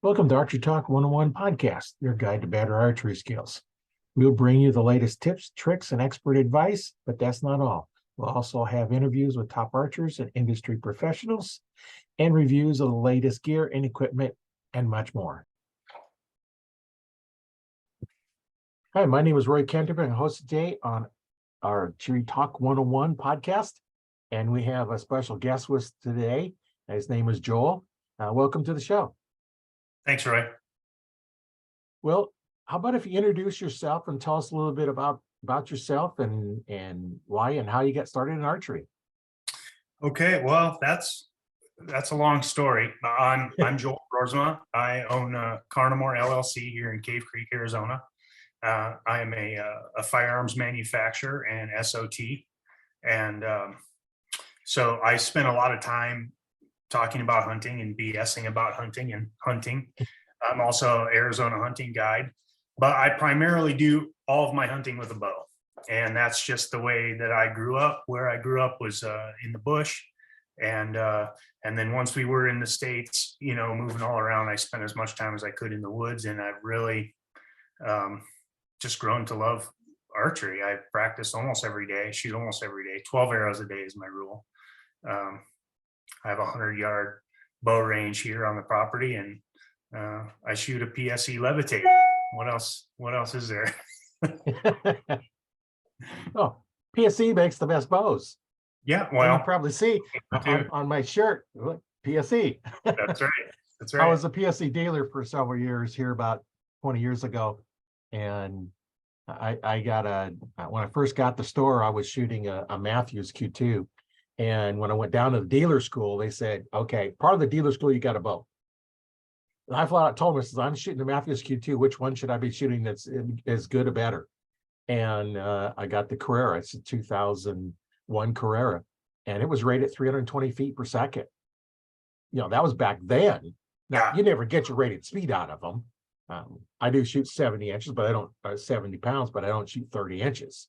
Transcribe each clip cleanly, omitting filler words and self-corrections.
Welcome to Archery Talk 101 podcast, your guide to better archery skills. We'll bring you the latest tips, tricks, and expert advice, but that's not all. We'll also have interviews with top archers and industry professionals and reviews of the latest gear and equipment and much more. Hi, my name is Roy Canterbury. I'm host today on our Archery Talk 101 podcast, and we have a special guest with us today. His name is Joel. Welcome to the show. Thanks, Roy. Well, how about if you introduce yourself and tell us a little bit about yourself and why and how you got started in archery? Okay, well, that's a long story. I'm Joel Broersma. I own Carnimore LLC here in Cave Creek, Arizona. I am a firearms manufacturer and SOT, and so I spent a lot of time talking about hunting and BSing about hunting and hunting. I'm also an Arizona hunting guide, but I primarily do all of my hunting with a bow. And that's just the way that I grew up. Where I grew up was in the bush. And then once we were in the States, moving all around, I spent as much time as I could in the woods. And I've really just grown to love archery. I practice almost every day, shoot almost every day. 12 arrows a day is my rule. I have a 100-yard bow range here on the property, and I shoot a PSE levitate. What else is there? Oh, PSE makes the best bows. Yeah, well, you probably see on my shirt, look, PSE. That's right. That's right. I was a PSE dealer for several years here, about 20 years ago, and I got when I first got the store, I was shooting a Matthews Q2. And when I went down to the dealer school, they said, okay, part of the dealer school, you got a bow. And I flat out told them, I said, I'm shooting the Matthews Q2. Which one should I be shooting that's as good or better? And I got the Carrera. It's a 2001 Carrera. And it was rated 320 feet per second. That was back then. Now, you never get your rated speed out of them. I do shoot 70 inches, but I don't, 70 pounds, but I don't shoot 30 inches.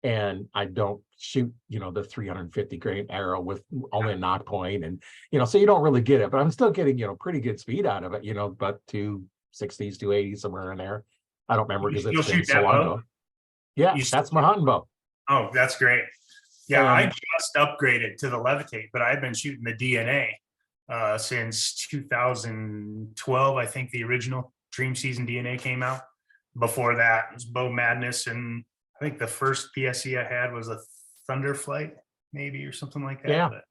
And I don't shoot, the 350 grain arrow with only a knock point, and so you don't really get it. But I'm still getting, pretty good speed out of it, but 260s, 280s, somewhere in there. I don't remember because it's been so long ago. Yeah, that's my hunting bow. Oh, that's great. Yeah, I just upgraded to the levitate, but I've been shooting the DNA since 2012. I think the original Dream Season DNA came out. Before that, it was Bow Madness, and I think the first PSE I had was a Thunderflight, maybe, or something like that. Yeah, but,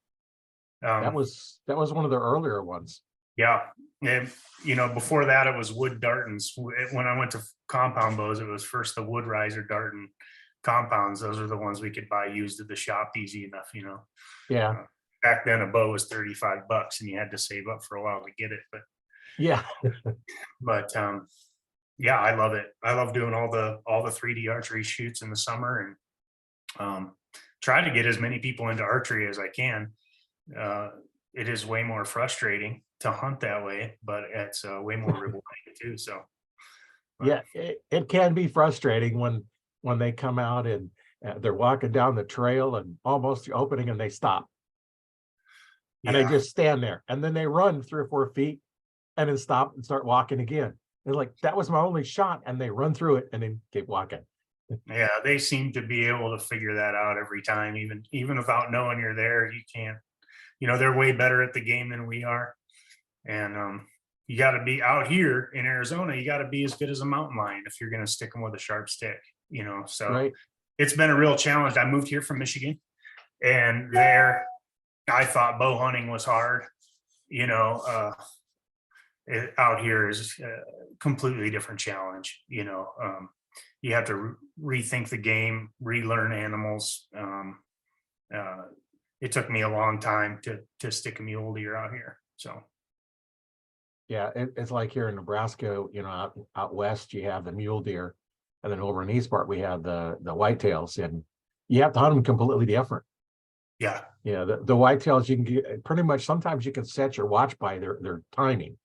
that was one of the earlier ones. Yeah, and before that it was wood Dartons. When I went to compound bows, it was first the wood riser Darton compounds. Those are the ones we could buy used at the shop easy enough. Yeah. Back then a bow was $35, and you had to save up for a while to get it. But yeah, but yeah, I love it. I love doing all the 3D archery shoots in the summer, and try to get as many people into archery as I can. It is way more frustrating to hunt that way, but it's way more rewarding too. So yeah, it can be frustrating when they come out and they're walking down the trail and almost the opening, and they stop. And they just stand there, and then they run 3 or 4 feet and then stop and start walking again. They're like, that was my only shot, and they run through it and then keep walking. Yeah, they seem to be able to figure that out every time, even without knowing you're there. You can't, they're way better at the game than we are. And you got to be out here in Arizona. You got to be as good as a mountain lion if you're going to stick them with a sharp stick. So right. It's been a real challenge. I moved here from Michigan, and there I thought bow hunting was hard. Out here is a completely different challenge. You have to rethink the game, relearn animals. It took me a long time to stick a mule deer out here. So yeah, it's like here in Nebraska, out west you have the mule deer, and then over in the east part we have the whitetails, and you have to hunt them completely different. Yeah, the whitetails, you can get pretty much, sometimes you can set your watch by their timing.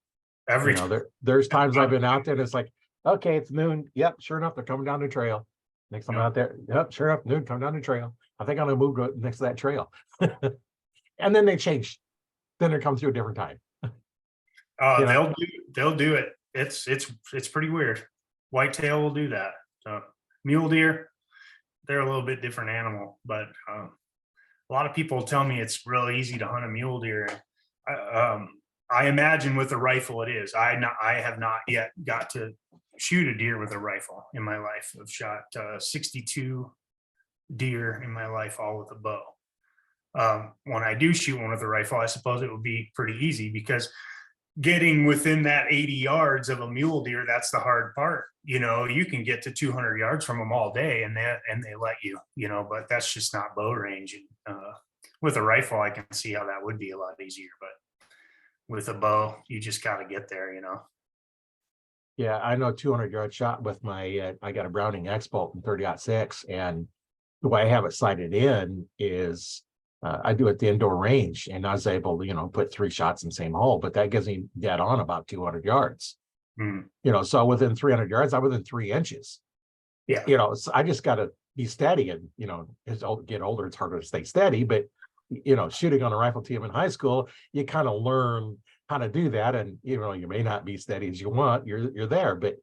There's times I've been out there and it's like, okay, it's noon. Yep, sure enough, they're coming down the trail. Next time out there, yep, sure enough, noon, come down the trail. I think I'm gonna move next to that trail. And then they change. Then they come through a different time. You know, They'll do it. It's pretty weird. Whitetail will do that. So mule deer, they're a little bit different animal, but a lot of people tell me it's real easy to hunt a mule deer. I imagine with a rifle it is. I have not yet got to shoot a deer with a rifle in my life. I've shot 62 deer in my life, all with a bow. When I do shoot one with a rifle, I suppose it would be pretty easy because getting within that 80 yards of a mule deer, that's the hard part. You know, you can get to 200 yards from them all day and they let you, you know, but that's just not bow range. And with a rifle, I can see how that would be a lot easier, but with a bow, you just got to get there, you know. yeah, I know 200-yard shot with my, I got a Browning X-Bolt in 30-06, and the way I have it sighted in is I do it at the indoor range, and I was able to, you know, put 3 shots in the same hole, but that gives me dead on about 200 yards. Mm. You know, so within 300 yards, I'm within 3 inches. Yeah. You know, so I just got to be steady, and, you know, as I get older, it's harder to stay steady, but, you know, shooting on a rifle team in high school, you kind of learn how to do that. And, you know, you may not be steady as you want, you're there, but,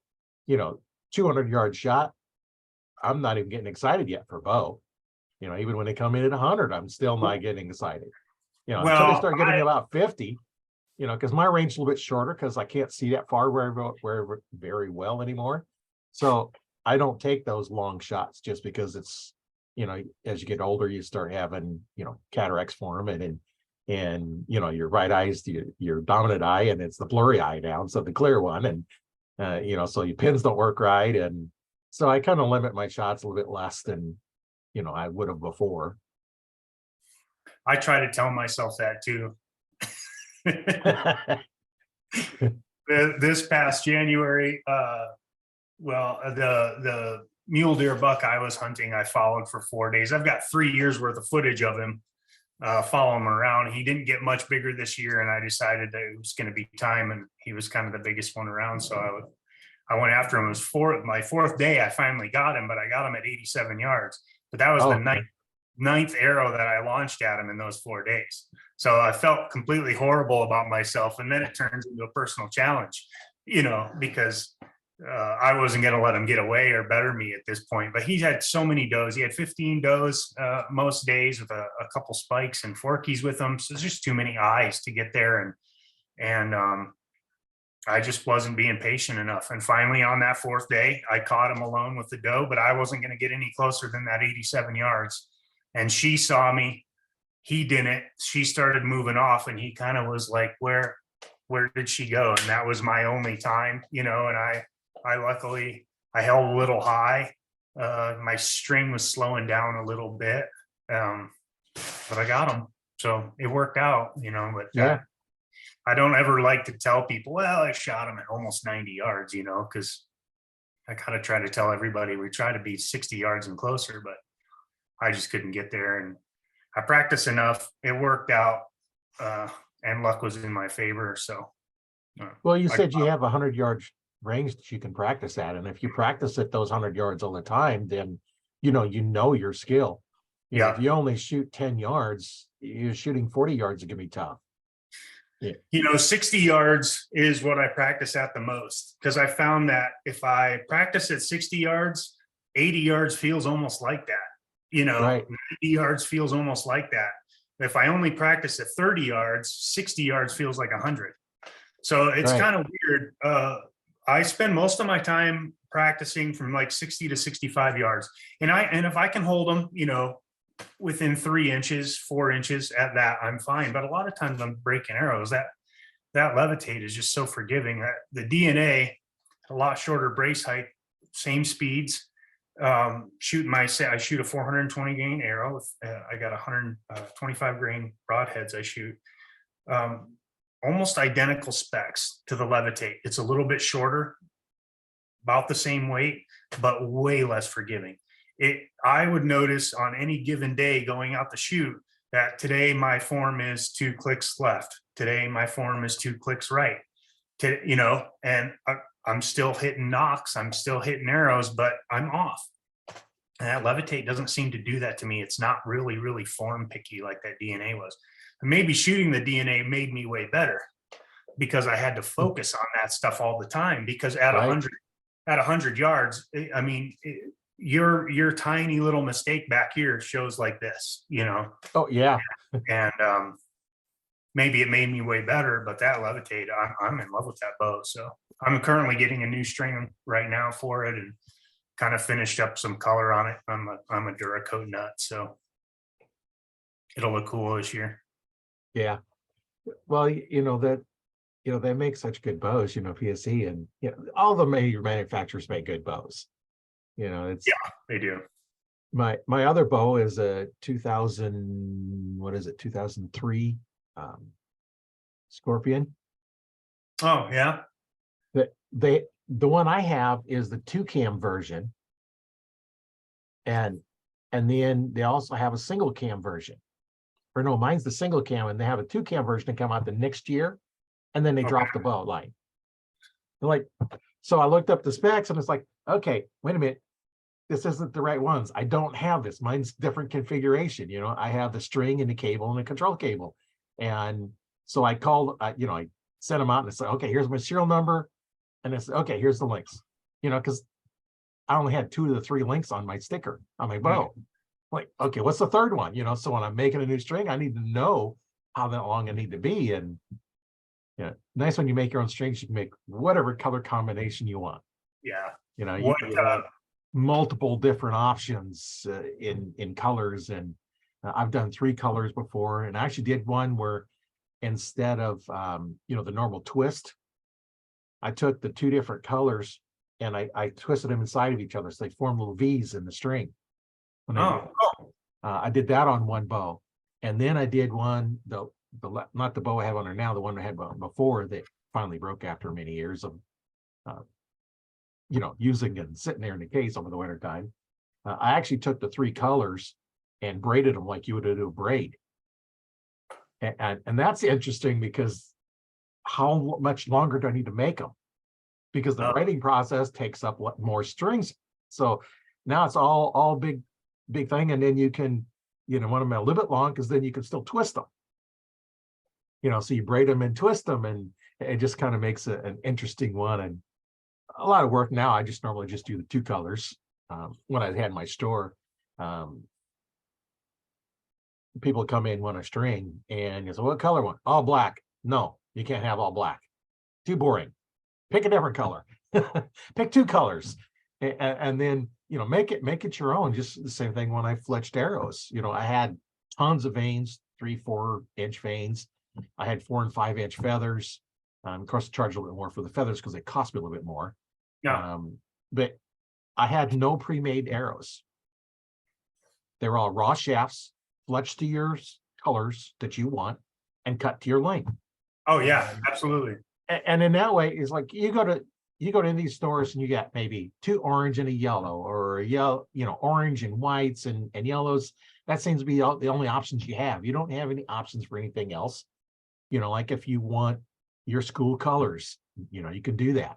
you know, 200-yard shot, I'm not even getting excited yet for bow. You know, even when they come in at 100, I'm still not getting excited. You know, until they Well, start getting about 50, you know, because my range is a little bit shorter because I can't see that far very well anymore. So I don't take those long shots just because it's, you know, as you get older, you start having, you know, cataracts form and you know, your right eye is your dominant eye, and it's the blurry eye now, so the clear one, and you know, so your pins don't work right, and so I kind of limit my shots a little bit less than, you know, I would have before. I try to tell myself that too. This past January, the mule deer buck I was hunting, I followed for 4 days. I've got 3 years worth of footage of him. Follow him around. He didn't get much bigger this year, and I decided that it was going to be time. And he was kind of the biggest one around, so I went after him. It was my 4th day. I finally got him, but I got him at 87 yards. But that was Oh, the ninth arrow that I launched at him in those 4 days. So I felt completely horrible about myself. And then it turns into a personal challenge, you know, because I wasn't going to let him get away or better me at this point. But he had so many does. He had 15 does most days with a couple spikes and forkies with them. So there's just too many eyes to get there. And I just wasn't being patient enough. And finally, on that 4th day, I caught him alone with the doe, but I wasn't going to get any closer than that 87 yards. And she saw me. He didn't. She started moving off, and he kind of was like, where did she go? And that was my only time, you know, and I luckily, I held a little high. My string was slowing down a little bit, but I got him. So it worked out, you know, but yeah. I don't ever like to tell people, well, I shot him at almost 90 yards, you know, because I kind of try to tell everybody we try to be 60 yards and closer, but I just couldn't get there. And I practiced enough. It worked out, and luck was in my favor. So, Well, you said you have 100-yard range that you can practice at, and if you practice at those 100 yards all the time, then you know your skill. You know, if you only shoot 10 yards, you're shooting 40 yards, it can be tough. Yeah. You know, 60 yards is what I practice at the most, because I found that if I practice at 60 yards, 80 yards feels almost like that. You know, Right. 90 yards feels almost like that. If I only practice at 30 yards, 60 yards feels like 100. So it's Right. kind of weird. I spend most of my time practicing from like 60 to 65 yards. And if I can hold them, you know, within 3 inches, 4 inches at that, I'm fine. But a lot of times I'm breaking arrows. That levitate is just so forgiving. That the DNA, a lot shorter brace height, same speeds. I shoot a 420 grain arrow. I got 125 grain broadheads I shoot. Almost identical specs to the levitate. It's a little bit shorter, about the same weight, but way less forgiving. I would notice on any given day going out to shoot that today my form is 2 clicks left. Today my form is 2 clicks right. You know, and I'm still hitting knocks. I'm still hitting arrows, but I'm off. And that levitate doesn't seem to do that to me. It's not really, really form picky like that DNA was. And maybe shooting the DNA made me way better. because I had to focus on that stuff all the time, because at Right. 100 yards, I mean, your tiny little mistake back here shows like this, you know, Oh, yeah. and maybe it made me way better, but that levitate, I'm in love with that bow. So I'm currently getting a new string right now for it, and kind of finished up some color on it. I'm a Duracoat nut, so it'll look cool this year. Yeah. Well, they make such good bows, PSE, and all the major manufacturers make good bows. It's Yeah, they do. my other bow is a 2003 Scorpion. Oh yeah. The one I have is the 2-cam version, and then they also have a single cam version. Or no, mine's the single cam, and they have a 2-cam version to come out the next year, and then they drop the bow line. Like, so I looked up the specs, and it's like, okay, wait a minute, this isn't the right ones. I don't have this. Mine's different configuration. I have the string and the cable and the control cable. And so I called, I sent them out and said, okay, here's my serial number. And it's okay, here's the links, because I only had 2 of the 3 links on my sticker on my bow. Like, okay, what's the third one? So when I'm making a new string, I need to know how that long I need to be. And nice when you make your own strings, you can make whatever color combination you want. Yeah. You What, have multiple different options in colors, and I've done 3 colors before, and I actually did one where instead of the normal twist, I took the 2 different colors and I twisted them inside of each other, so they form little V's in the string. I did that on one bow, and then I did one, not the bow I have on her now, the one I had before that finally broke after many years of using it and sitting there in the case over the winter time. I actually took the 3 colors and braided them like you would do a braid. And that's interesting, because how much longer do I need to make them? Because the braiding process takes up more strings. So now it's all big thing. And then you can, want them a little bit long, because then you can still twist them. So you braid them and twist them, and it just kind of makes an interesting one. And a lot of work now. I just normally just do the 2 colors. When I had my store, people come in, want a string, and you say, what color one? All black. No, you can't have all black. Too boring. Pick a different color. Pick 2 colors, and then make it your own. Just the same thing when I fletched arrows. I had tons of vanes, 3-4 inch vanes. I had 4 and 5 inch feathers. Of course, I charge a little bit more for the feathers because they cost me a little bit more. Yeah. But I had no pre-made arrows. They were all raw shafts, fletched to your colors that you want, and cut to your length. Oh yeah, absolutely. And in that way, it's like you go to these stores and you got maybe 2 orange and a yellow, or a yellow, orange and whites and yellows. That seems to be the only options you have. You don't have any options for anything else. Like if you want your school colors, you can do that.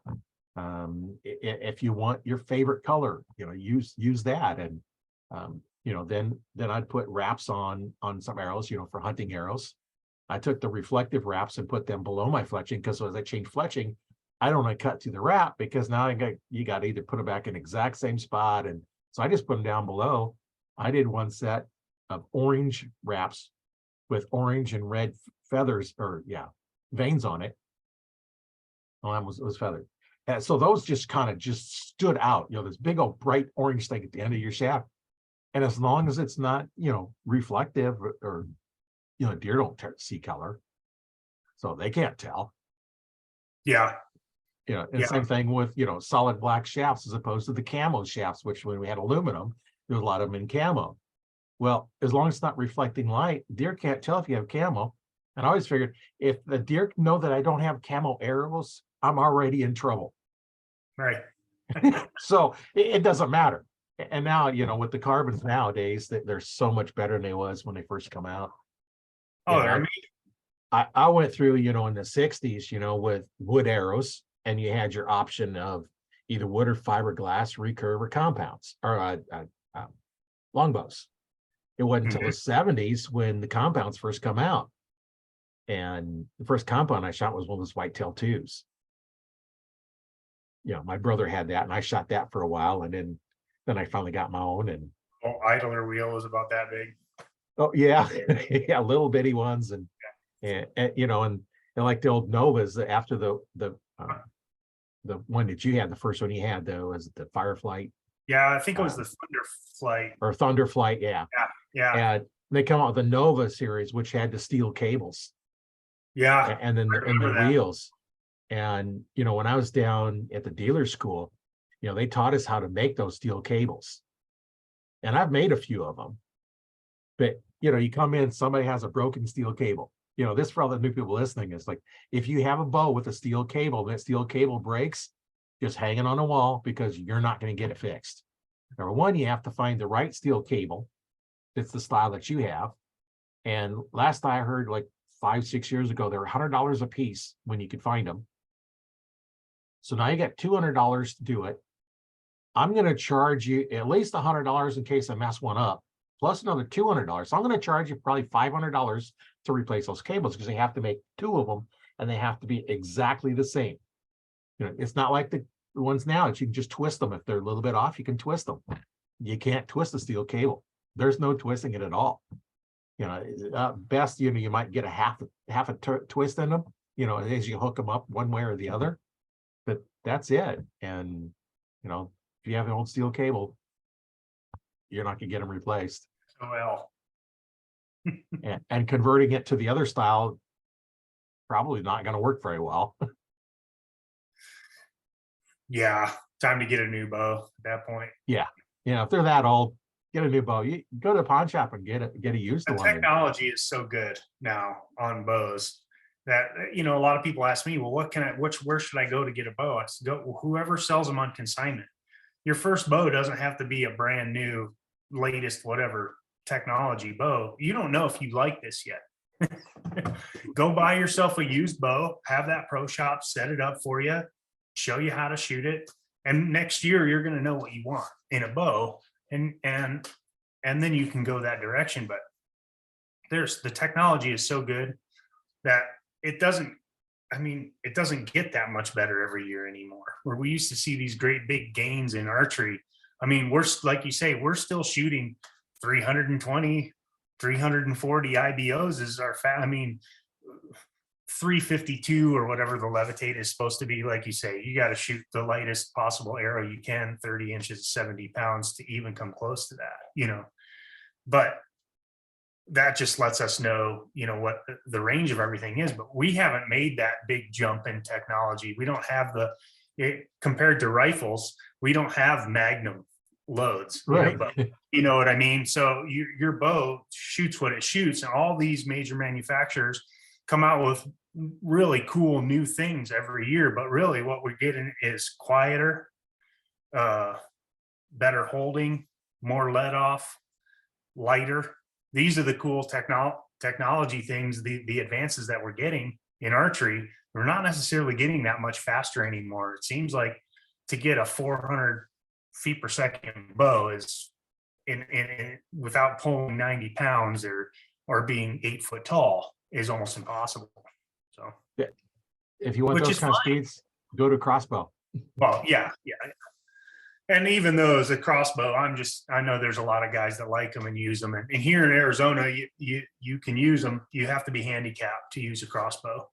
If you want your favorite color, use that. And then I'd put wraps on some arrows, for hunting arrows. I took the reflective wraps and put them below my fletching, because as I change fletching, I don't want to cut through the wrap, because now you got to either put it back in the exact same spot. And so I just put them down below. I did one set of orange wraps with orange and red feathers, or veins on it. Oh, that was feathered. And so those just kind of just stood out, this big old bright orange thing at the end of your shaft. And as long as it's not, reflective, or deer don't see color, so they can't tell. Yeah. And same thing with, solid black shafts as opposed to the camo shafts, which when we had aluminum, there's a lot of them in camo. Well, as long as it's not reflecting light, deer can't tell if you have camo. And I always figured, if the deer know that I don't have camo arrows, I'm already in trouble. Right. So it doesn't matter. And now, with the carbons nowadays, they're so much better than they was when they first come out. Oh, I went through, in the 60s, with wood arrows, and you had your option of either wood or fiberglass, recurve, or compounds, or longbows. It wasn't until the 70s when the compounds first come out. And the first compound I shot was one of those whitetail twos. My brother had that, and I shot that for a while, and then I finally got my own. And Oh, idler wheel was about that big. oh yeah, yeah, little bitty ones, and like the old Novas after the one that you had, the first one you had though, was the Fireflight. Yeah, I think it was the Thunder Flight. Or Thunderflight, yeah. Yeah. And they come out with the Nova series, which had the steel cables. Yeah. And then the wheels. And when I was down at the dealer school, they taught us how to make those steel cables. And I've made a few of them. But you come in, somebody has a broken steel cable. This for all the new people listening is like, if you have a bow with a steel cable, that steel cable breaks, just hang it on a wall, because you're not going to get it fixed. Number one, you have to find the right steel cable that's the style that you have. And last I heard, like 5-6 years ago, they were $100 a piece when you could find them. So now you got $200 to do it. I'm going to charge you at least $100 in case I mess one up, plus another $200. So I'm going to charge you probably $500 to replace those cables, because they have to make 2 of them, and they have to be exactly the same. It's not like the ones now that you can just twist them. If they're a little bit off, you can twist them. You can't twist a steel cable. There's no twisting it at all. Best, you might get a half a twist in them, as you hook them up one way or the other, but that's it. And, if you have an old steel cable, you're not gonna get them replaced. Oh, well. and converting it to the other style, probably not gonna work very well. Yeah, time to get a new bow at that point. Yeah. If they're that old, get a new bow. You go to the pawn shop and get a used one. The technology is so good now on bows that a lot of people ask me, well, where should I go to get a bow? I said, go whoever sells them on consignment. Your first bow doesn't have to be a brand new, latest, whatever technology bow. You don't know if you like this yet. Go buy yourself a used bow, have that pro shop set it up for you, show you how to shoot it, and next year you're going to know what you want in a bow, and then you can go that direction. But the technology is so good that it doesn't get that much better every year anymore, where we used to see these great big gains in archery. We're, like you say, we're still shooting 320, 340 IBOs is our 352 or whatever the levitate is supposed to be. Like you say, you got to shoot the lightest possible arrow you can, 30 inches, 70 pounds, to even come close to that, but that just lets us know, what the range of everything is. But we haven't made that big jump in technology. We don't have compared to rifles, we don't have Magnum loads, right? But you know what I mean? So your bow shoots what it shoots, and all these major manufacturers come out with really cool new things every year. But really what we're getting is quieter, better holding, more let off, lighter. These are the cool technology things, the advances that we're getting in archery. We're not necessarily getting that much faster anymore. It seems like to get a 400 feet per second bow is in without pulling 90 pounds or being 8 foot tall is almost impossible. So if you want those kind of speeds, go to crossbow. Well, yeah. And even those, a crossbow, I know there's a lot of guys that like them and use them. And here in Arizona, you can use them. You have to be handicapped to use a crossbow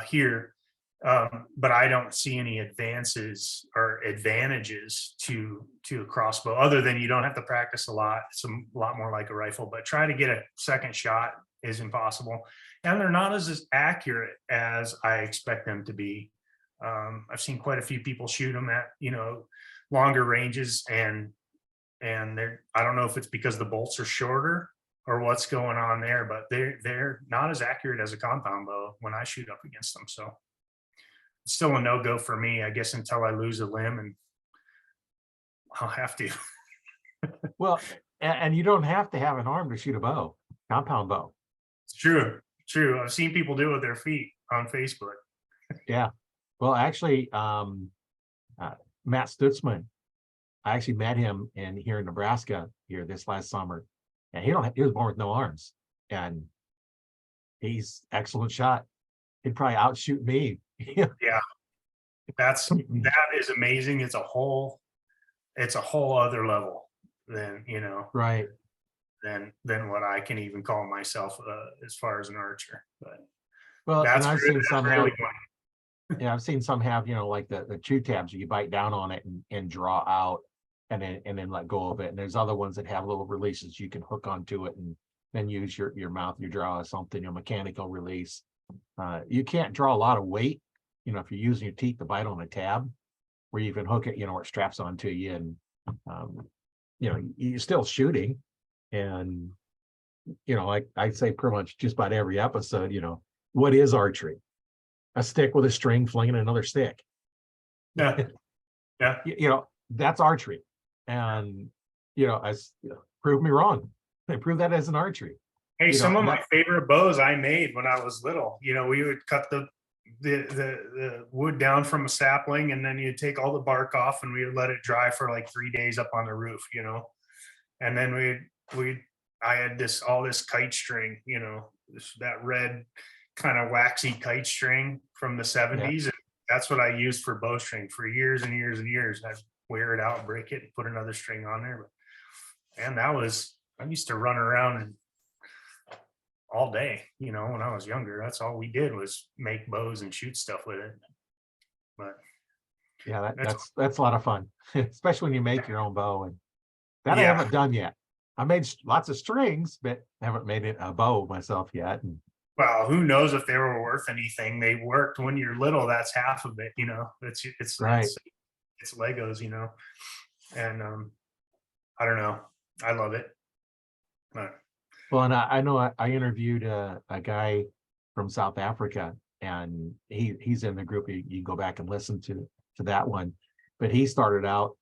here. But I don't see any advances or advantages to a crossbow, other than you don't have to practice a lot. It's a lot more like a rifle, but try to get a second shot is impossible. And they're not as accurate as I expect them to be. I've seen quite a few people shoot them at, longer ranges, and they're, I don't know if it's because the bolts are shorter or what's going on there, but they're not as accurate as a compound bow when I shoot up against them. So it's still a no-go for me, I guess, until I lose a limb, and I'll have to. Well, and you don't have to have an arm to shoot a bow, compound bow. It's true. I've seen people do it with their feet on Facebook. Yeah. Well, actually, Matt Stutzman, I actually met him here in Nebraska here this last summer, and he was born with no arms, and he's excellent shot. He'd probably outshoot me. Yeah, that is amazing. It's a whole other level than, Right. than what I can even call myself as far as an archer. But Well, and that's I've seen that's some really have, fun. yeah, I've seen some have, like the chew tabs, you bite down on it and draw out and then let go of it. And there's other ones that have little releases you can hook onto it and then use your mouth, you draw something, mechanical release. You can't draw a lot of weight, if you're using your teeth to bite on a tab, where you can hook it, where it straps onto you, and you're still shooting. And like I say pretty much just about every episode, what is archery? A stick with a string flinging another stick. Yeah, yeah. That's archery. And prove me wrong. They prove that as an archery. Hey, some of my favorite bows I made when I was little. We would cut the wood down from a sapling, and then you'd take all the bark off, and we would let it dry for like 3 days up on the roof. And then I had all this kite string, that red kind of waxy kite string from the 70s. Yeah. And that's what I used for bowstring for years and years and years. I'd wear it out, break it, and put another string on there. And I used to run around and all day, when I was younger. That's all we did was make bows and shoot stuff with it. But yeah, that's a lot of fun, especially when you make your own bow. And that I Yeah. haven't done yet. I made lots of strings, but haven't made it a bow myself yet. And Well, who knows if they were worth anything? They worked when you're little. That's half of it. It's right. it's Legos. And I don't know. I love it. But Well, and I know I interviewed a guy from South Africa, and he's in the group. You can go back and listen to that one. But he started out,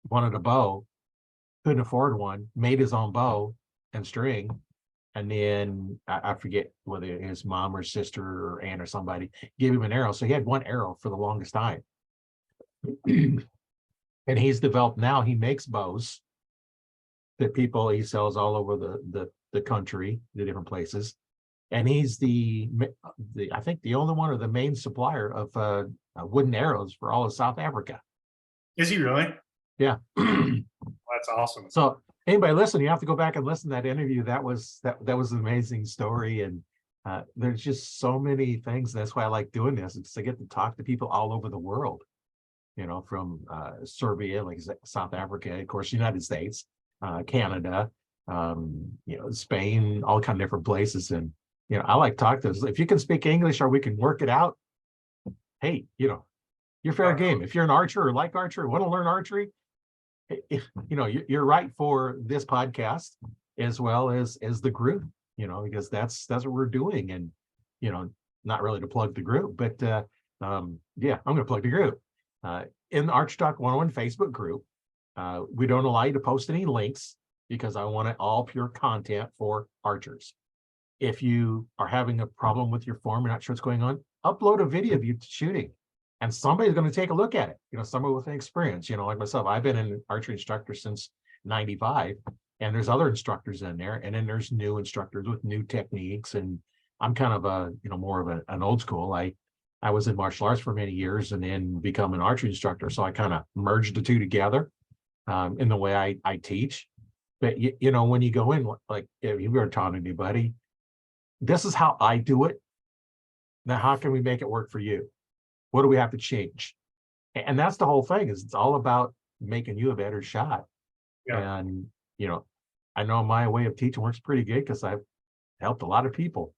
wanted a bow, couldn't afford one, made his own bow and string, and then I forget whether his mom or sister or aunt or somebody gave him an arrow. So he had one arrow for the longest time. And he's developed, now he makes bows that he sells all over the country, the different places. And he's the I think the only one or the main supplier of wooden arrows for all of South Africa. is he really? Yeah. That's awesome. So anybody listen, you have to go back and listen to that interview. That was an amazing story. And there's just so many things. That's why I like doing this, because I get to talk to people all over the world, from Serbia, like South Africa, of course, United States, Canada, Spain, all kind of different places. And, I like to talk to us. If you can speak English or we can work it out, hey, you're fair game. If you're an archer or like archery, want to learn archery, you're right for this podcast as well as the group, because that's what we're doing. And, not really to plug the group, but yeah, I'm going to plug the group. In the Arch Talk 101 Facebook group, we don't allow you to post any links because I want it all pure content for archers. If you are having a problem with your form, you're not sure what's going on, upload a video of you shooting, and somebody's going to take a look at it. Somebody with an experience, like myself. I've been an archery instructor since '95, and there's other instructors in there, and then there's new instructors with new techniques. And I'm kind of more of an old school. I was in martial arts for many years and then become an archery instructor. So I kind of merged the two together in the way I teach. But, when you go in, like if you were taught anybody, this is how I do it. Now, how can we make it work for you? What do we have to change? And that's the whole thing, is it's all about making you a better shot. Yeah. And, I know my way of teaching works pretty good because I've helped a lot of people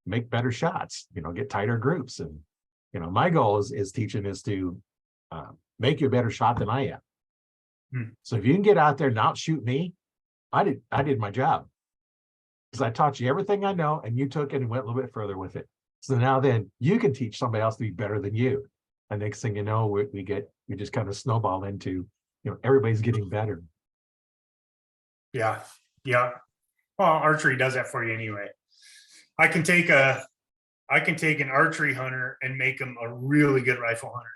make better shots, get tighter groups. And, my goal is teaching is to make you a better shot than I am. So if you can get out there and outshoot me, I did my job, because I taught you everything I know and you took it and went a little bit further with it. So now then you can teach somebody else to be better than you. And next thing you know, we just kind of snowball into, everybody's getting better. Yeah. Yeah. Well, archery does that for you anyway. I can take an archery hunter and make him a really good rifle hunter,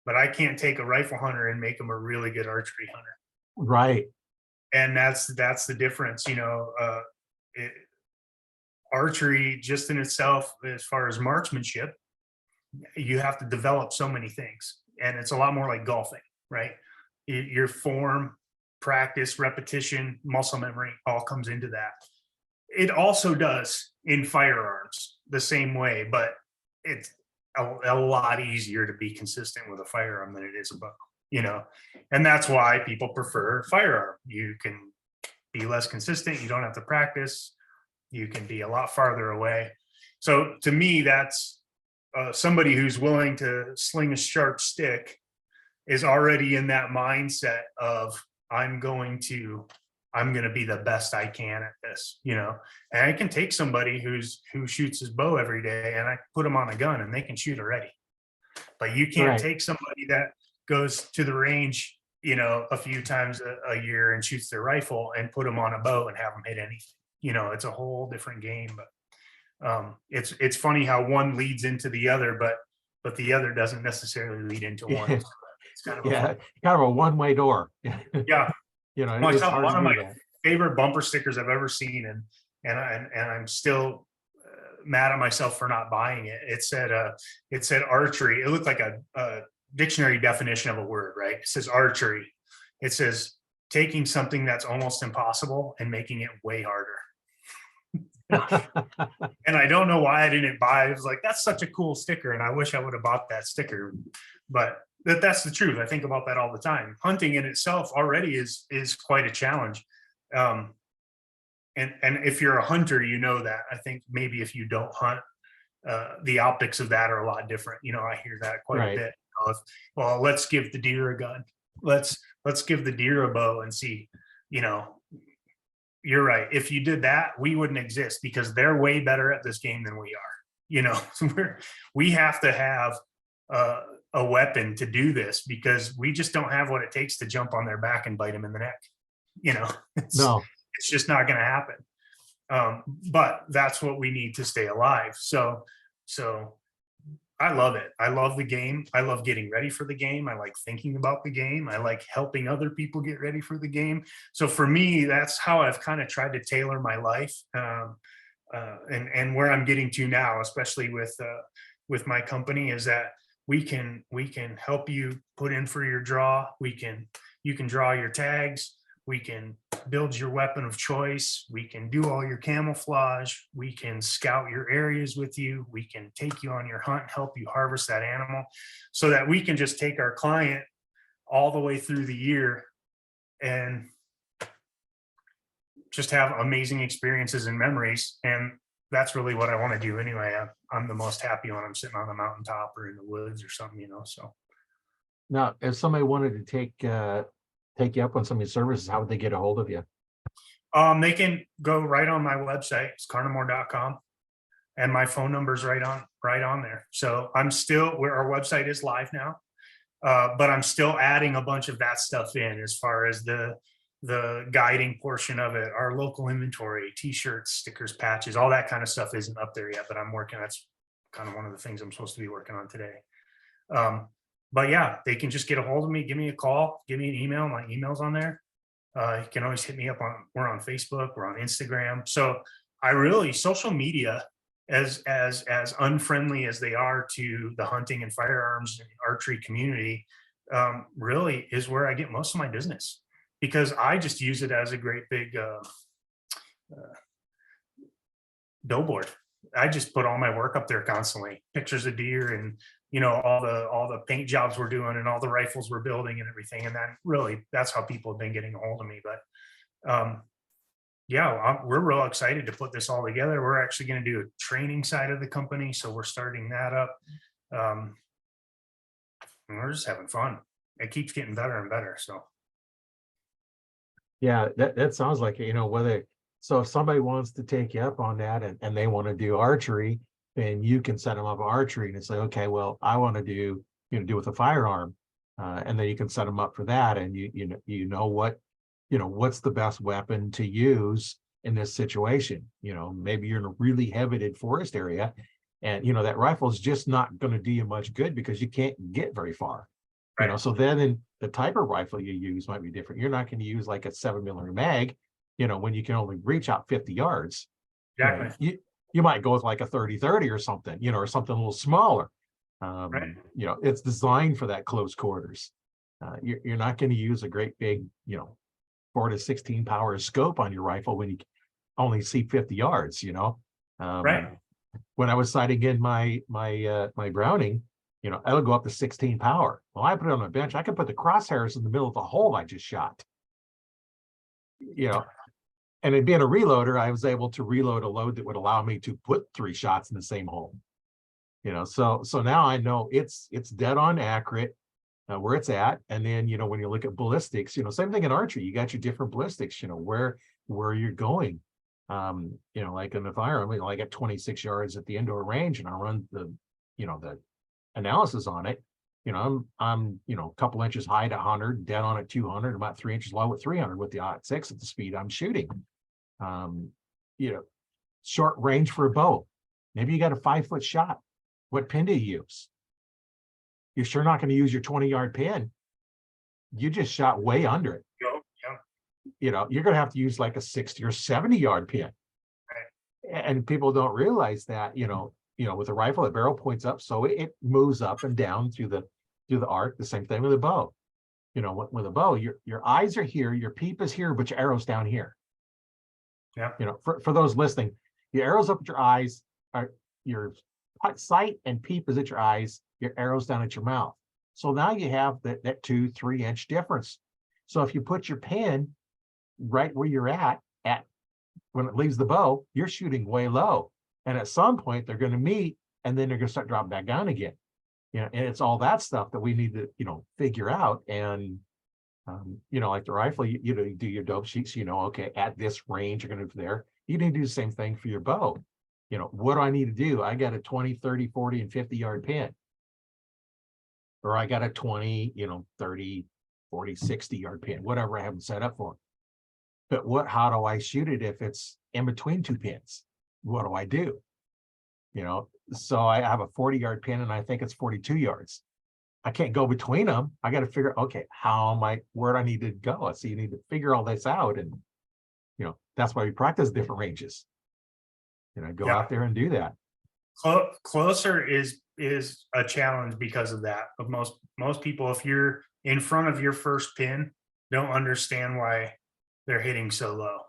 but I can't take a rifle hunter and make him a really good archery hunter. Right. And that's the difference. archery just in itself, as far as marksmanship, you have to develop so many things, and it's a lot more like golfing, right? Your form, practice, repetition, muscle memory all comes into that. It also does in firearms the same way, but it's a lot easier to be consistent with a firearm than it is a bow, you know, and that's why people prefer firearm. You can be less consistent, you don't have to practice, you can be a lot farther away. So to me, that's somebody who's willing to sling a sharp stick is already in that mindset of I'm going to be the best I can at this, you know. And I can take somebody who shoots his bow every day and I put them on a gun and they can shoot already. But you can't Right. take somebody that goes to the range, you know, a few times a year and shoots their rifle and put them on a bow and have them hit anything. You know, it's a whole different game. But it's funny how one leads into the other, but the other doesn't necessarily lead into one. Yeah. It's kind of a Yeah. fun, Kind of a one-way door. yeah. You know, Well, I it's saw hard one to of do my that. favorite bumper stickers I've ever seen, and I'm still mad at myself for not buying it. It said archery. It looked like a dictionary definition of a word, right? It says archery. It says taking something that's almost impossible and making it way harder. And I don't know why I didn't buy it. It was like, that's such a cool sticker, and I wish I would have bought that sticker. But that's the truth. I think about that all the time. Hunting in itself already is quite a challenge. And if you're a hunter, you know that. I think maybe if you don't hunt, the optics of that are a lot different. You know, I hear that quite a Right. bit. Well, let's give the deer a gun. Let's give the deer a bow and see, you know. You're right. If you did that, we wouldn't exist because they're way better at this game than we are. You know, we have to have a weapon to do this because we just don't have what it takes to jump on their back and bite them in the neck. You know, No. it's just not going to happen. But that's what we need to stay alive. So I love it. I love the game. I love getting ready for the game. I like thinking about the game. I like helping other people get ready for the game. So for me, that's how I've kind of tried to tailor my life, and where I'm getting to now, especially with my company, is that we can help you put in for your draw. You can draw your tags. We can build your weapon of choice. We can do all your camouflage. We can scout your areas with you. We can take you on your hunt, help you harvest that animal, so that we can just take our client all the way through the year and just have amazing experiences and memories. And that's really what I want to do anyway. I'm the most happy when I'm sitting on the mountaintop or in the woods or something, you know. So Now, if somebody wanted to take you up on some of your services, how would they get a hold of you? they can go right on my website. It's carnimore.com, and my phone number is right on there. So I'm still, where our website is live now, but I'm still adding a bunch of that stuff in as far as the guiding portion of it. Our local inventory, t-shirts, stickers, patches, all that kind of stuff isn't up there yet, but I'm working. That's kind of one of the things I'm supposed to be working on today. But yeah, they can just get a hold of me, give me a call, give me an email. My email's on there. You can always hit me up we're on Facebook, we're on Instagram. So social media, as unfriendly as they are to the hunting and firearms and archery community, really is where I get most of my business, because I just use it as a great big billboard. I just put all my work up there constantly, pictures of deer and, you know, all the paint jobs we're doing and all the rifles we're building and everything. And that's how people have been getting a hold of me. But yeah, we're real excited to put this all together. We're actually going to do a training side of the company, so we're starting that up. And we're just having fun. It keeps getting better and better. So Yeah, that sounds like, you know, so if somebody wants to take you up on that and they want to do archery, then you can set them up archery and say, okay, well, I want to do with a firearm. And then you can set them up for that. And what's the best weapon to use in this situation. You know, maybe you're in a really heavy forest area and, you know, that rifle is just not going to do you much good because you can't get very far. right. You know, so then in the type of rifle you use might be different. You're not going to use like a 7mm mag, you know, when you can only reach out 50 yards. Exactly. you might go with like a 30-30 or something, you know, or something a little smaller. Right. You know, it's designed for that close quarters. You're not going to use a great big, you know, 4 to 16 power scope on your rifle when you only see 50 yards, you know. Right. When I was sighting in my Browning, you know, it'll go up to 16 power. Well, I put it on my bench. I could put the crosshairs in the middle of the hole I just shot. You know, and in being a reloader, I was able to reload a load that would allow me to put 3 shots in the same hole. You know, so now I know it's dead on accurate where it's at. And then, you know, when you look at ballistics, you know, same thing in archery, you got your different ballistics, you know, where you're going. You know, like in the firearm, you know, I got 26 yards at the indoor range and I run the, you know, the analysis on it. You know, I'm you know, a couple inches high at 100, dead on at 200, about 3 inches low at 300 with the E86 at the speed I'm shooting. You know, short range for a bow. Maybe you got a 5-foot shot. What pin do you use? You're sure not going to use your 20-yard pin. You just shot way under it. Yeah. You know, you're going to have to use like a 60 or 70-yard pin. Right. And people don't realize that, you know, with a rifle, the barrel points up, so it moves up and down through the arc. The same thing with a bow. You know, with a bow, your eyes are here, your peep is here, but your arrow's down here. Yeah. You know, for those listening, your arrow's up at your eyes, are your sight and peep is at your eyes, your arrow's down at your mouth. So now you have that 2-3 inch difference. So if you put your pin right where you're at when it leaves the bow, you're shooting way low. And at some point they're going to meet and then they're going to start dropping back down again. You know, and it's all that stuff that we need to, you know, figure out. And you know, like the rifle, you know, you do your dope sheets, you know, okay, at this range, you're going to do there. You need to do the same thing for your bow. You know, what do I need to do? I got a 20, 30, 40, and 50-yard pin. Or I got a 20, you know, 30, 40, 60-yard pin, whatever I haven't set up for. But how do I shoot it if it's in between 2 pins? What do I do? You know, so I have a 40-yard pin and I think it's 42 yards. I can't go between them. I got to figure, okay, where do I need to go? So you need to figure all this out. And, you know, that's why we practice different ranges. You know, go out there and do that. Closer is a challenge because of that. But most people, if you're in front of your first pin, don't understand why they're hitting so low.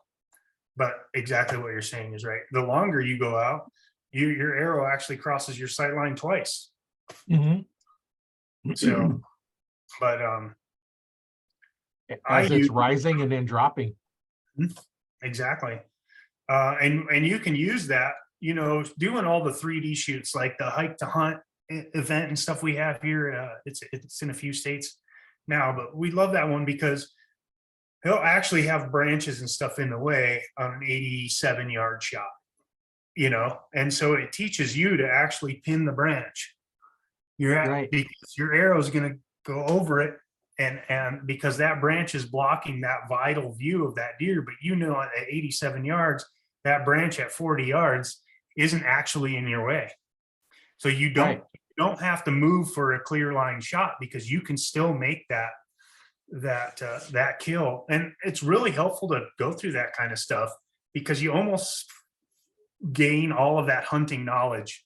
But exactly what you're saying is right. The longer you go out, your arrow actually crosses your sight line twice. Mm-hmm. So, but as it's rising and then dropping. Exactly. And you can use that, you know, doing all the 3D shoots like the hike to hunt event and stuff we have here. It's in a few states now, but we love that one because he'll actually have branches and stuff in the way on an 87-yard shot, you know, and so it teaches you to actually pin the branch. Right. Because your arrow is going to go over it, and because that branch is blocking that vital view of that deer, but you know at 87 yards, that branch at 40 yards isn't actually in your way. So you don't have to move for a clear line shot because you can still make that kill. And it's really helpful to go through that kind of stuff because you almost gain all of that hunting knowledge.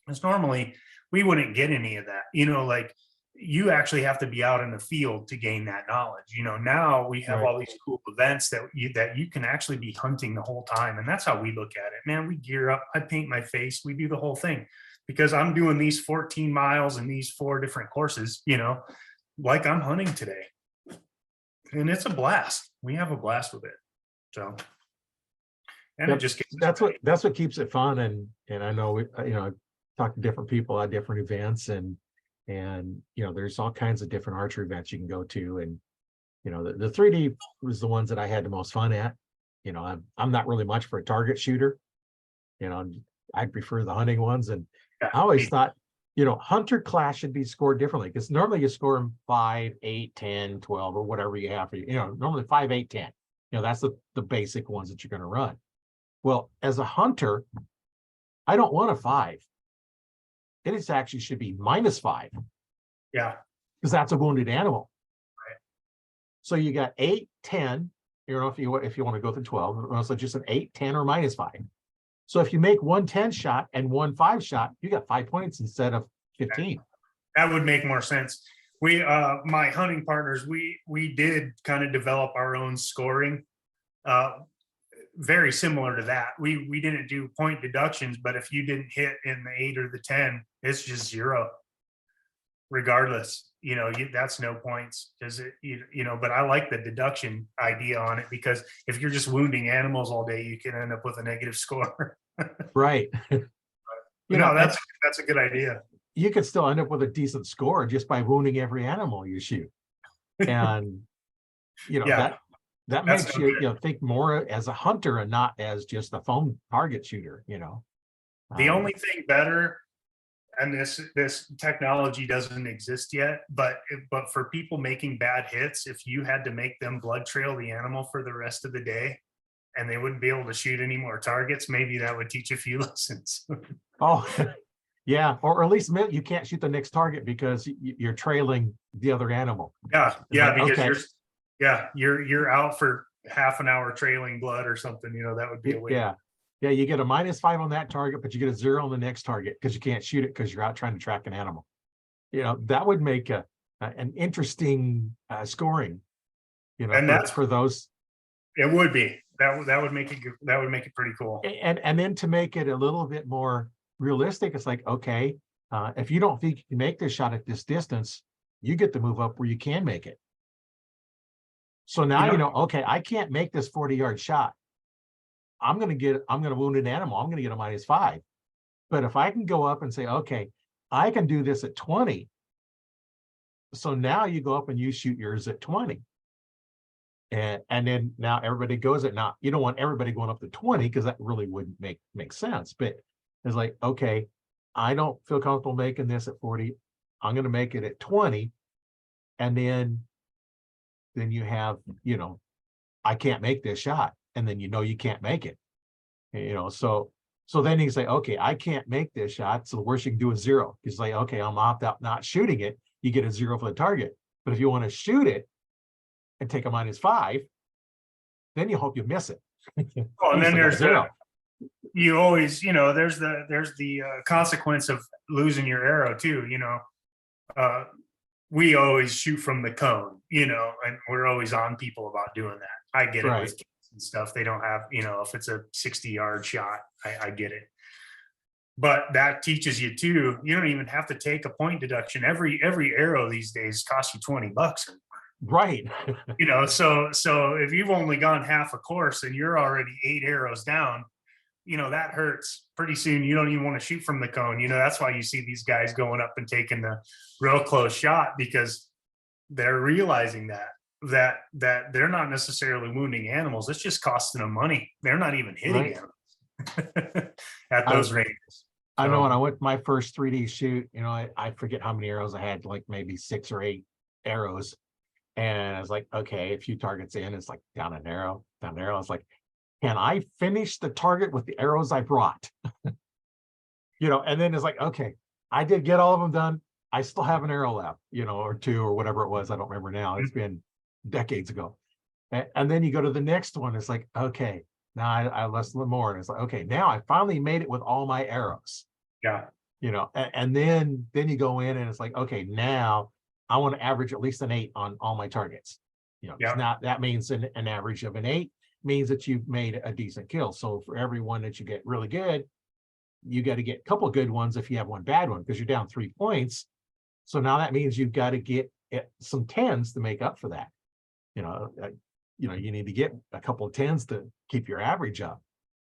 Because normally we wouldn't get any of that, you know, like you actually have to be out in the field to gain that knowledge. You know, now we have all these cool events that you can actually be hunting the whole time. And that's how we look at it, man. We gear up, I paint my face, we do the whole thing because I'm doing these 14 miles and these 4 different courses, you know, like I'm hunting today. And it's a blast. We have a blast with it. So, and it just gets that's what keeps it fun. And I know you know, talk to different people at different events and you know, there's all kinds of different archery events you can go to. And, you know, the 3D was the ones that I had the most fun at. You know, I'm not really much for a target shooter. You know, I prefer the hunting ones. And I always thought, you know, hunter class should be scored differently because normally you score them 5, 8, 10, 12, or whatever you have for you know, normally 5, 8, 10. You know, that's the basic ones that you're going to run. Well, as a hunter, I don't want a 5. It actually should be -5. Yeah. Because that's a wounded animal. Right. So you got 8, 10, you know, if you want to go through 12, so just an 8, 10, or -5. So if you make 1 10 shot and 1 5 shot, you got 5 points instead of 15. That would make more sense. We, my hunting partners, we did kind of develop our own scoring, very similar to that. We didn't do point deductions, but if you didn't hit in the 8 or the 10, it's just 0, regardless. You know, that's no points. Does it? You know, but I like the deduction idea on it, because if you're just wounding animals all day, you can end up with a negative score. Right. No, that's a good idea. You could still end up with a decent score just by wounding every animal you shoot. And, Yeah, that that's makes no you, good. think more as a hunter and not as just a phone target shooter, The only thing better, and this technology doesn't exist yet, but for people making bad hits, if you had to make them blood trail the animal for the rest of the day, and they wouldn't be able to shoot any more targets, maybe that would teach a few lessons. Oh, yeah. Or at least you can't shoot the next target because you're trailing the other animal. Yeah, yeah, Like, because okay. you're out for half an hour trailing blood or something. You know, that would be a way. Yeah, you get a -5 on that target, but you get a 0 on the next target because you can't shoot it because you're out trying to track an animal. That would make an interesting scoring, And that's for those. it would be that would make it that would make it pretty cool. And then to make it a little bit more realistic, it's like, okay, if you don't think you can make this shot at this distance, you get to move up where you can make it. So now, okay, I can't make this 40-yard shot. I'm going to wound an animal. I'm going to get a -5. But if I can go up and say, okay, I can do this at 20. So now you go up and you shoot yours at 20. And then now everybody goes at, now you don't want everybody going up to 20 because that really wouldn't make sense. But it's like, okay, I don't feel comfortable making this at 40. I'm going to make it at 20. And then you have, I can't make this shot. And then you can't make it. So then you say, okay, I can't make this shot. So the worst you can do is 0. It's like, okay, I'm opt out not shooting it. You get a 0 for the target. But if you want to shoot it and take a -5, then you hope you miss it. Oh, and then there's 0. You always, there's the consequence of losing your arrow too. We always shoot from the cone, and we're always on people about doing that. I get it with kids and stuff. They don't have, if it's a 60-yard shot, I get it. But that teaches you too. You don't even have to take a point deduction. Every arrow these days costs you $20. Right. So if you've only gone half a course and you're already 8 arrows down, that hurts. Pretty soon you don't even want to shoot from the cone. That's why you see these guys going up and taking the real close shot, because they're realizing that they're not necessarily wounding animals. It's just costing them money. They're not even hitting animals at those ranges. I know when I went my first 3D shoot, I forget how many arrows I had, like maybe 6 or 8 arrows. And I was like, okay, a few targets in, it's like down an arrow. It's like, can I finish the target with the arrows I brought? And then it's like, okay, I did get all of them done. I still have an arrow left, or 2 or whatever it was. I don't remember now. It's been decades ago. And then you go to the next one. It's like, okay, now I lost a little more. And it's like, okay, now I finally made it with all my arrows. Yeah. And then you go in and it's like, okay, now I want to average at least an 8 on all my targets. Not that means an average of an 8 means that you've made a decent kill. So for every one that you get really good, you got to get a couple of good ones if you have one bad one, because you're down 3 points. So now that means you've got to get some 10s to make up for that. You need to get a couple of 10s to keep your average up.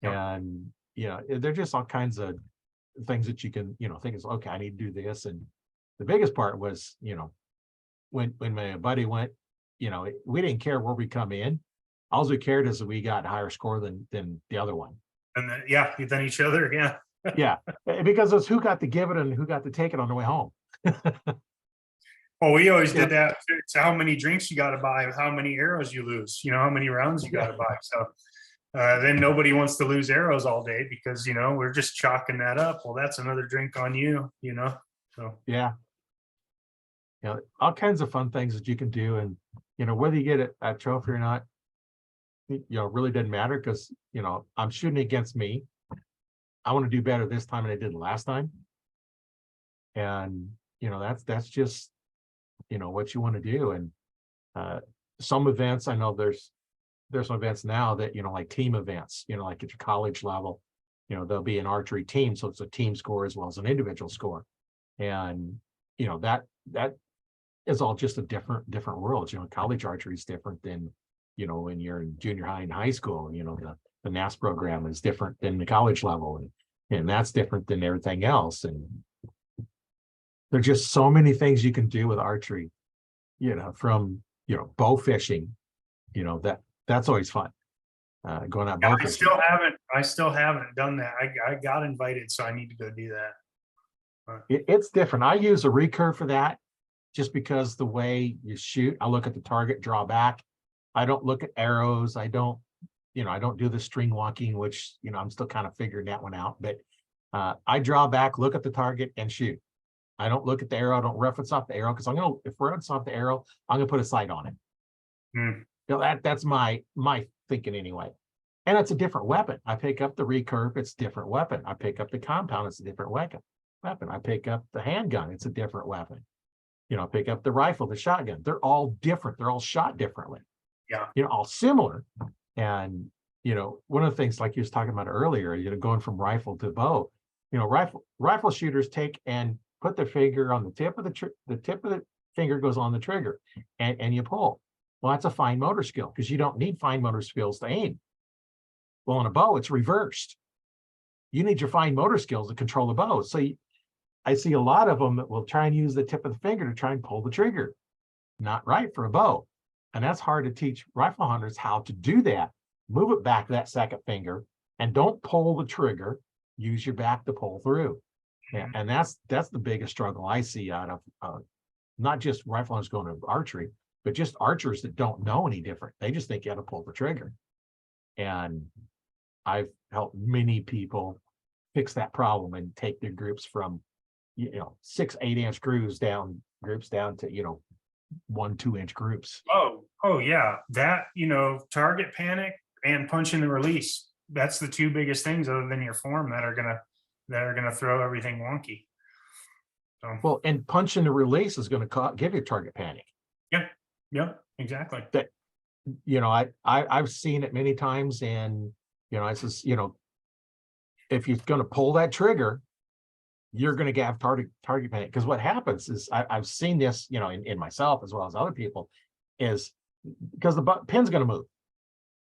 And they're just all kinds of things that you can think is, okay, I need to do this. And the biggest part was when my buddy went, we didn't care where we come in. All we cared is that we got a higher score than the other one. And then than each other. Yeah, because it's who got to give it and who got to take it on the way home. Well, we always did that. It's how many drinks you got to buy, how many arrows you lose, how many rounds you got to buy. So then nobody wants to lose arrows all day because, we're just chalking that up. Well, that's another drink on you, so. Yeah. All kinds of fun things that you can do. And, whether you get a trophy or not, really doesn't matter, because, I'm shooting against me. I want to do better this time than I did last time. And, that's just, what you want to do. And some events, I know there's some events now that, like team events, like at your college level, there'll be an archery team. So it's a team score as well as an individual score. And, that is all just a different world. College archery is different than, when you're in junior high and high school. The NAS program is different than the college level. And that's different than everything else. And there's just so many things you can do with archery, from, bow fishing, that's always fun. Going out bow fishing. I still haven't done that. I got invited, so I need to go do that. It's different. I use a recurve for that just because the way you shoot, I look at the target, draw back. I don't look at arrows. I don't do the string walking, which, I'm still kind of figuring that one out, but I draw back, look at the target and shoot. I don't look at the arrow. I don't reference off the arrow because if reference off the arrow, I'm going to put a sight on it. That's my thinking anyway. And it's a different weapon. I pick up the recurve, it's a different weapon. I pick up the compound, it's a different weapon. I pick up the handgun, it's a different weapon. Pick up the rifle, the shotgun. They're all different. They're all shot differently. Yeah. All similar. And, one of the things like you was talking about earlier, going from rifle to bow, rifle shooters take and put their finger on the tip of the finger goes on the trigger and you pull. Well, that's a fine motor skill because you don't need fine motor skills to aim. Well, on a bow, it's reversed. You need your fine motor skills to control the bow. So I see a lot of them that will try and use the tip of the finger to try and pull the trigger. Not right for a bow. And that's hard to teach rifle hunters how to do that. Move it back that second finger and don't pull the trigger. Use your back to pull through. Yeah, and that's the biggest struggle I see out of not just rifle hunters going to archery, but just archers that don't know any different. They just think you got to pull the trigger. And I've helped many people fix that problem and take their groups from 6-8 inch groups down to 1-2 inch groups. Oh yeah, that target panic and punch in the release. That's the two biggest things other than your form that are gonna throw everything wonky. So well, and punch in the release is going to give you target panic. Yeah, exactly. That I've seen it many times, and I says if you're going to pull that trigger, you're going to have target panic. Because what happens is I've seen this, in myself as well as other people, is because the pin's going to move.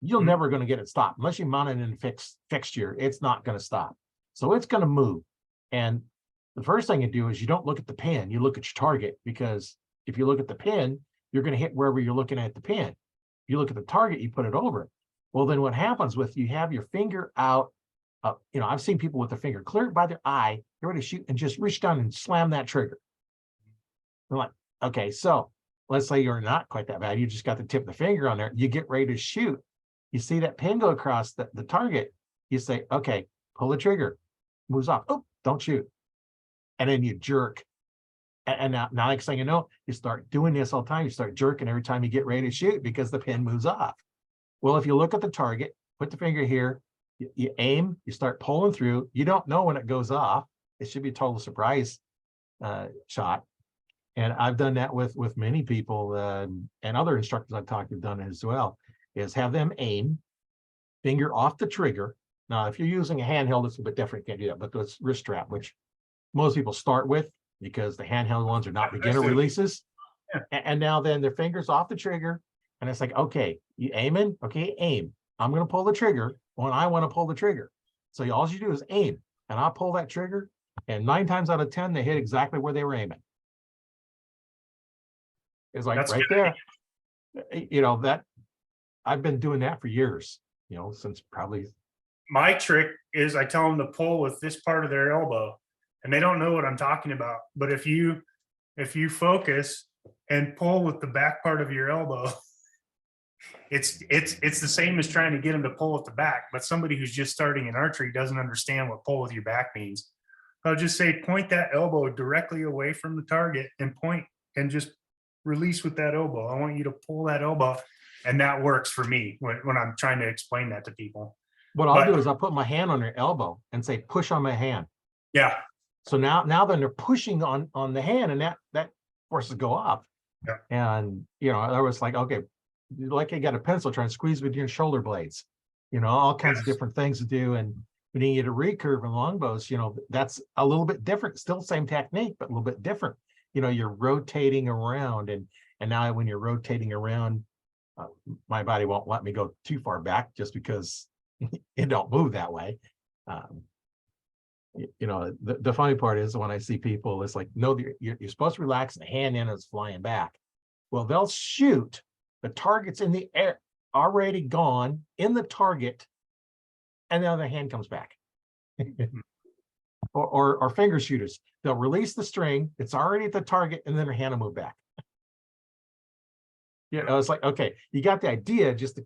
You're never going to get it stopped unless you mount it in a fixture. It's not going to stop. So it's going to move. And the first thing you do is you don't look at the pin, you look at your target, because if you look at the pin, you're going to hit wherever you're looking at the pin. If you look at the target, you put it over it. Well, then what happens with you have your finger out, I've seen people with their finger clear by their eye, they're ready to shoot and just reach down and slam that trigger. I'm like, okay, so let's say you're not quite that bad. You just got the tip of the finger on there. You get ready to shoot. You see that pin go across the target. You say, okay, pull the trigger, moves off. Oh, don't shoot. And then you jerk. And now next thing you know, you start doing this all the time. You start jerking every time you get ready to shoot because the pin moves off. Well, if you look at the target, put the finger here, you aim, you start pulling through. You don't know when it goes off. It should be a total surprise shot. And I've done that with many people, and other instructors I've talked to have done it as well, is have them aim, finger off the trigger. Now, if you're using a handheld, it's a bit different. You can't do that, but this wrist strap, which most people start with because the handheld ones are not beginner releases. Yeah. And now then their fingers off the trigger. And it's like, okay, you aiming? Okay, aim. I'm going to pull the trigger when I want to pull the trigger. So all you do is aim, and I'll pull that trigger. And 9 times out of 10, they hit exactly where they were aiming. It's like right there. That I've been doing that for years, since probably. My trick is I tell them to pull with this part of their elbow, and they don't know what I'm talking about. But if you focus and pull with the back part of your elbow, it's the same as trying to get them to pull with the back. But somebody who's just starting in archery doesn't understand what pull with your back means. I'll just say, point that elbow directly away from the target and point and just release with that elbow. I want you to pull that elbow. And that works for me when I'm trying to explain that to people. What I'll But do is I'll put my hand on their elbow and say, push on my hand. yeah, So now then they're pushing on the hand, and that forces go up. Yeah. And I was like, okay, like you got a pencil trying to squeeze between your shoulder blades, all kinds of Yes. different things to do. And when you get a recurve in longbows, that's a little bit different, still same technique, but a little bit different. You're rotating around, and now when you're rotating around, my body won't let me go too far back just because it don't move that way. The funny part is when I see people, it's like, no, you're supposed to relax and the hand in is flying back. Well, they'll shoot, the target's in the air, already gone in the target, and then the hand comes back. or finger shooters, they'll release the string, it's already at the target, and then their hand will move back. It's like, okay, you got the idea, just the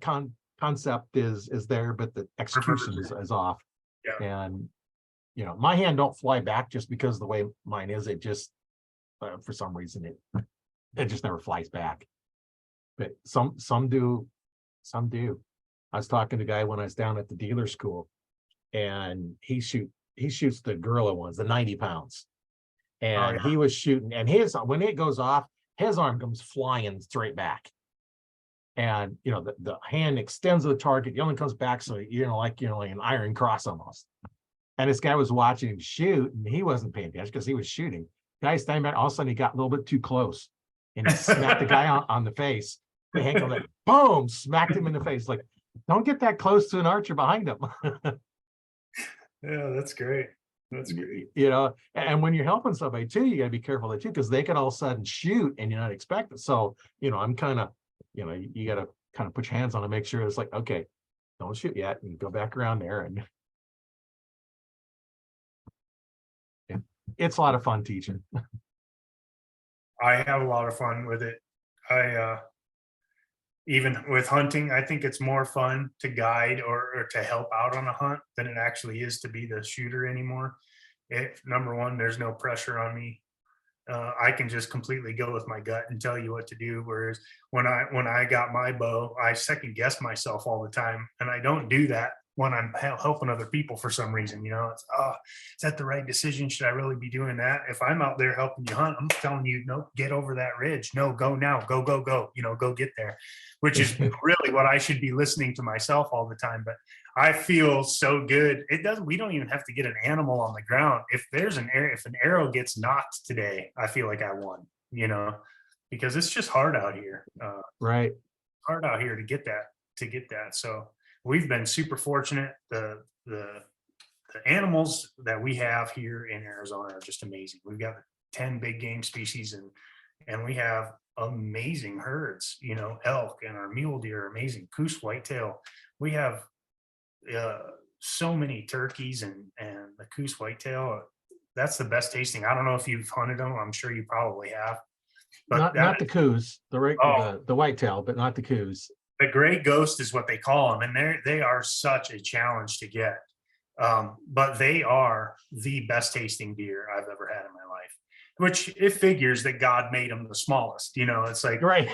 concept is there, but the execution is off. Yeah. And my hand don't fly back just because of the way mine is. It just for some reason it just never flies back. But some do. I was talking to a guy when I was down at the dealer school, and he shoots the gorilla ones, the 90 pounds. And yeah. he was shooting, and when it goes off, his arm comes flying straight back. And the hand extends to the target, the only comes back, so like an iron cross almost. And this guy was watching him shoot, and he wasn't paying attention because he was shooting. Guy standing back, all of a sudden he got a little bit too close, and he smacked the guy on the face. The hand goes like, boom, smacked him in the face. Like, don't get that close to an archer behind him. Yeah, that's great. That's great. And when you're helping somebody too, you got to be careful of that too, because they could all of a sudden shoot and you're not expecting. So, I'm kind of, you got to kind of put your hands on it, make sure it's like, okay, don't shoot yet, and go back around there. And it's a lot of fun teaching. I have a lot of fun with it. Even with hunting, I think it's more fun to guide or to help out on a hunt than it actually is to be the shooter anymore. Number one, there's no pressure on me. I can just completely go with my gut and tell you what to do. Whereas when I got my bow, I second guess myself all the time, and I don't do that when I'm helping other people for some reason. It's, is that the right decision? Should I really be doing that? If I'm out there helping you hunt, I'm telling you, no, get over that ridge. No, go now. Go. Go get there, which is really what I should be listening to myself all the time. But I feel so good. We don't even have to get an animal on the ground. If an arrow gets knocked today, I feel like I won, because it's just hard out here. Right. Hard out here to get that. So we've been super fortunate. The animals that we have here in Arizona are just amazing. We've got 10 big game species, and we have amazing herds, elk, and our mule deer are amazing. Coos whitetail. We have so many turkeys, and the Coos whitetail, that's the best tasting. I don't know if you've hunted them. I'm sure you probably have. But not the coos, the whitetail, but not the coos. The gray ghost is what they call them, and they are such a challenge to get. But they are the best tasting deer I've ever had in my life. Which it figures that God made them the smallest. It's like, right.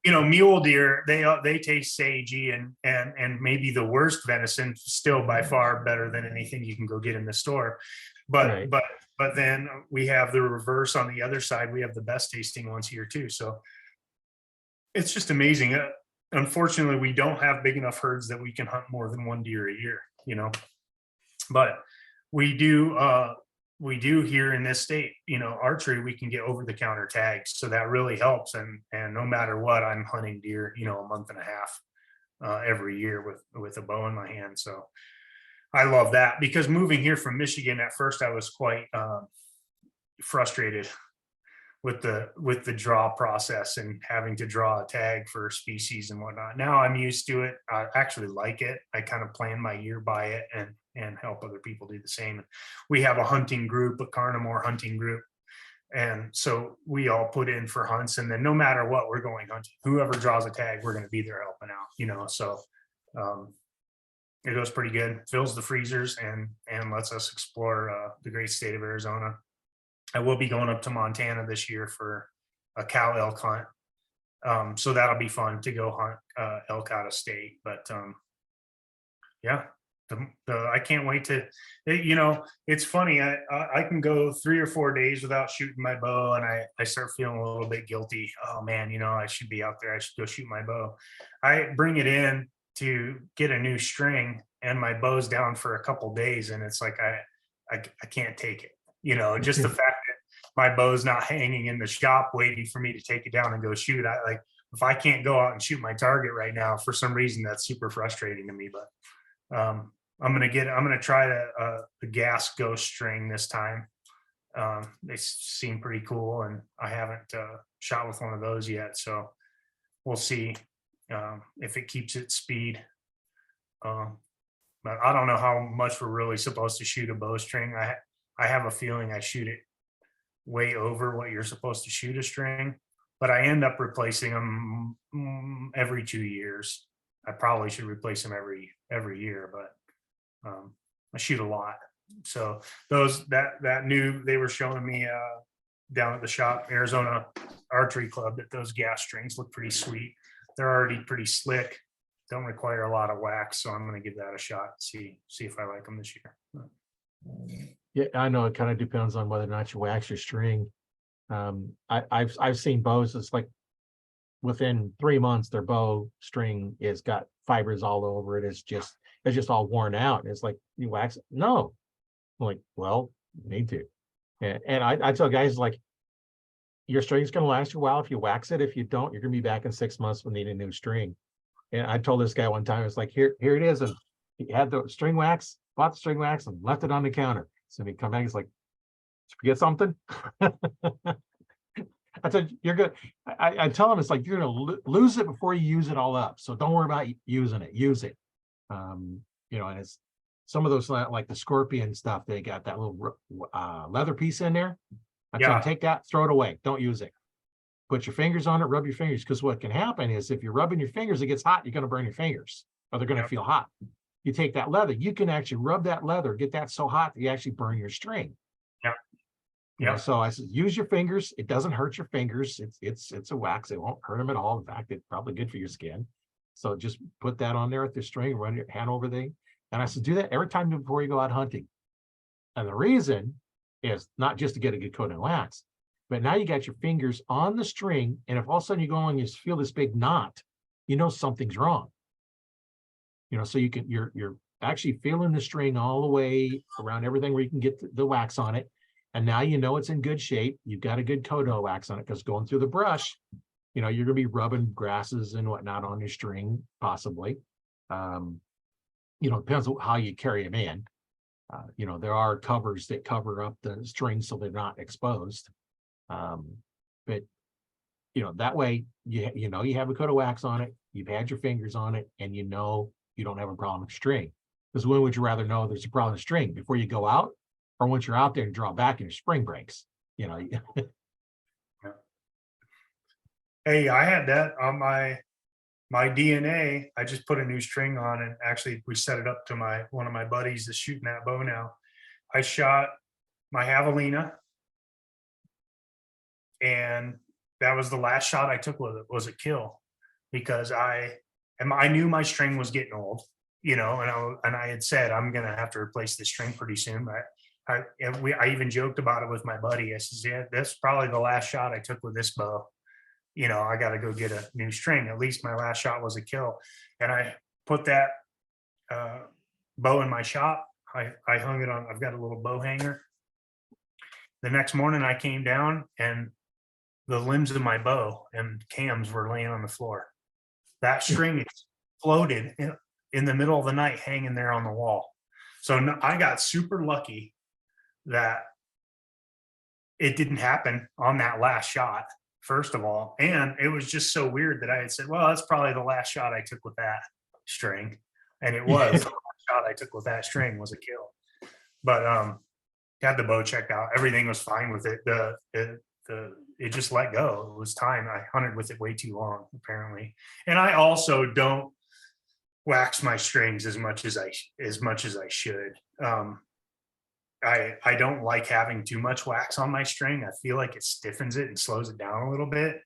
Mule deer, they taste sagey and maybe the worst venison, still by far better than anything you can go get in the store. But right. but then we have the reverse on the other side. We have the best tasting ones here too. So it's just amazing. Unfortunately, we don't have big enough herds that we can hunt more than one deer a year, but we do here in this state, archery, we can get over the counter tags. So that really helps. And no matter what, I'm hunting deer, a month and a half every year with a bow in my hand. So I love that, because moving here from Michigan, at first I was quite frustrated with the draw process and having to draw a tag for species and whatnot. Now I'm used to it. I actually like it. I kind of plan my year by it and help other people do the same. We have a hunting group, a carnivore hunting group. And so we all put in for hunts, and then no matter what, we're going hunting. Whoever draws a tag, we're going to be there helping out, so it goes pretty good. Fills the freezers and lets us explore the great state of Arizona. I will be going up to Montana this year for a cow elk hunt. So that'll be fun to go hunt elk out of state. But yeah, I can't wait to, it's funny. I can go 3 or 4 days without shooting my bow, and I start feeling a little bit guilty. Oh man, I should be out there. I should go shoot my bow. I bring it in to get a new string, and my bow's down for a couple days, and it's like I can't take it. Just the fact that my bow's not hanging in the shop waiting for me to take it down and go shoot. I like if I can't go out and shoot my target right now for some reason, that's super frustrating to me. But I'm gonna try the gas ghost string this time. They seem pretty cool, and I haven't shot with one of those yet, so we'll see if it keeps its speed. But I don't know how much we're really supposed to shoot a bowstring. I have a feeling I shoot it way over what you're supposed to shoot a string, but I end up replacing them every 2 years. I probably should replace them every year, but I shoot a lot. So that new, they were showing me down at the shop, Arizona Archery Club, that those gas strings look pretty sweet. They're already pretty slick, don't require a lot of wax, so I'm going to give that a shot. See if I like them this year. Yeah, I know it kind of depends on whether or not you wax your string. I've seen bows. It's like within 3 months, their bow string is got fibers all over it. It's just all worn out. And it's like, you wax it? No. I'm like, well, you need to. And I tell guys, like, your string's going to last you a while if you wax it. If you don't, you're going to be back in 6 months when need a new string. And I told this guy one time, it's like, here it is. And he had the string wax, bought the string wax and left it on the counter. So he come back, he's like, did you forget something? I said, you're good. I tell him, it's like, you're going to lose it before you use it all up. So don't worry about using it. Use it. And it's some of those, like the Scorpion stuff, they got that little leather piece in there. I tell them, take that, throw it away. Don't use it. Put your fingers on it, rub your fingers. Because what can happen is if you're rubbing your fingers, it gets hot, you're going to burn your fingers, or they're going to feel hot. You take that leather, you can actually rub that leather, get that so hot that you actually burn your string. So I said, use your fingers. It doesn't hurt your fingers. It's a wax. It won't hurt them at all. In fact, it's probably good for your skin. So just put that on there with the string, run your hand over the. And I said, do that every time before you go out hunting. And the reason is not just to get a good coat of wax, but now you got your fingers on the string. And if all of a sudden you go and you feel this big knot, something's wrong. So you're actually feeling the string all the way around everything where you can get the wax on it. And now it's in good shape. You've got a good coat of wax on it, because going through the brush, you're going to be rubbing grasses and whatnot on your string, possibly. Depends on how you carry them in. There are covers that cover up the strings so they're not exposed. But that way you have a coat of wax on it, you've had your fingers on it, and you don't have a problem with string. Because when would you rather know there's a problem with string? Before you go out, or once you're out there and draw back and your spring breaks? Hey, I had that on my DNA. I just put a new string on, and actually we set it up to one of my buddies that's shooting that bow now. I shot my javelina, and that was the last shot I took with it, was a kill, because I knew my string was getting old, and I had said I'm gonna have to replace this string pretty soon. But I even joked about it with my buddy. I said, yeah, that's probably the last shot I took with this bow. I got to go get a new string. At least my last shot was a kill. And I put that bow in my shop. I hung it on, I've got a little bow hanger. The next morning I came down, and the limbs of my bow and cams were laying on the floor. That string floated in the middle of the night, hanging there on the wall. So I got super lucky that it didn't happen on that last shot, first of all. And it was just so weird that I had said, well, that's probably the last shot I took with that string. And it was the last shot I took with that string was a kill. But had the bow checked out. Everything was fine with it. It just let go. It was time. I hunted with it way too long, apparently. And I also don't wax my strings as much as I should. I don't like having too much wax on my string. I feel like it stiffens it and slows it down a little bit.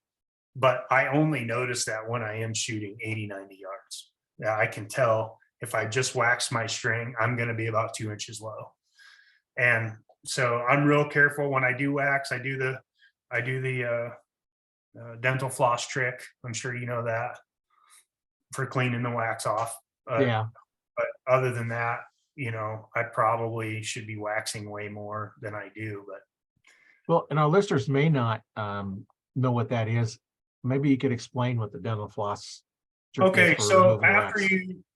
But I only notice that when I am shooting 80, 90 yards. I can tell if I just wax my string, I'm going to be about 2 inches low. And so I'm real careful when I do wax. I do the dental floss trick. I'm sure you know that, for cleaning the wax off. Yeah. But other than that, I probably should be waxing way more than I do. But Well, and our listeners may not know what that is. Maybe you could explain what the dental floss trick is okay, for so removing after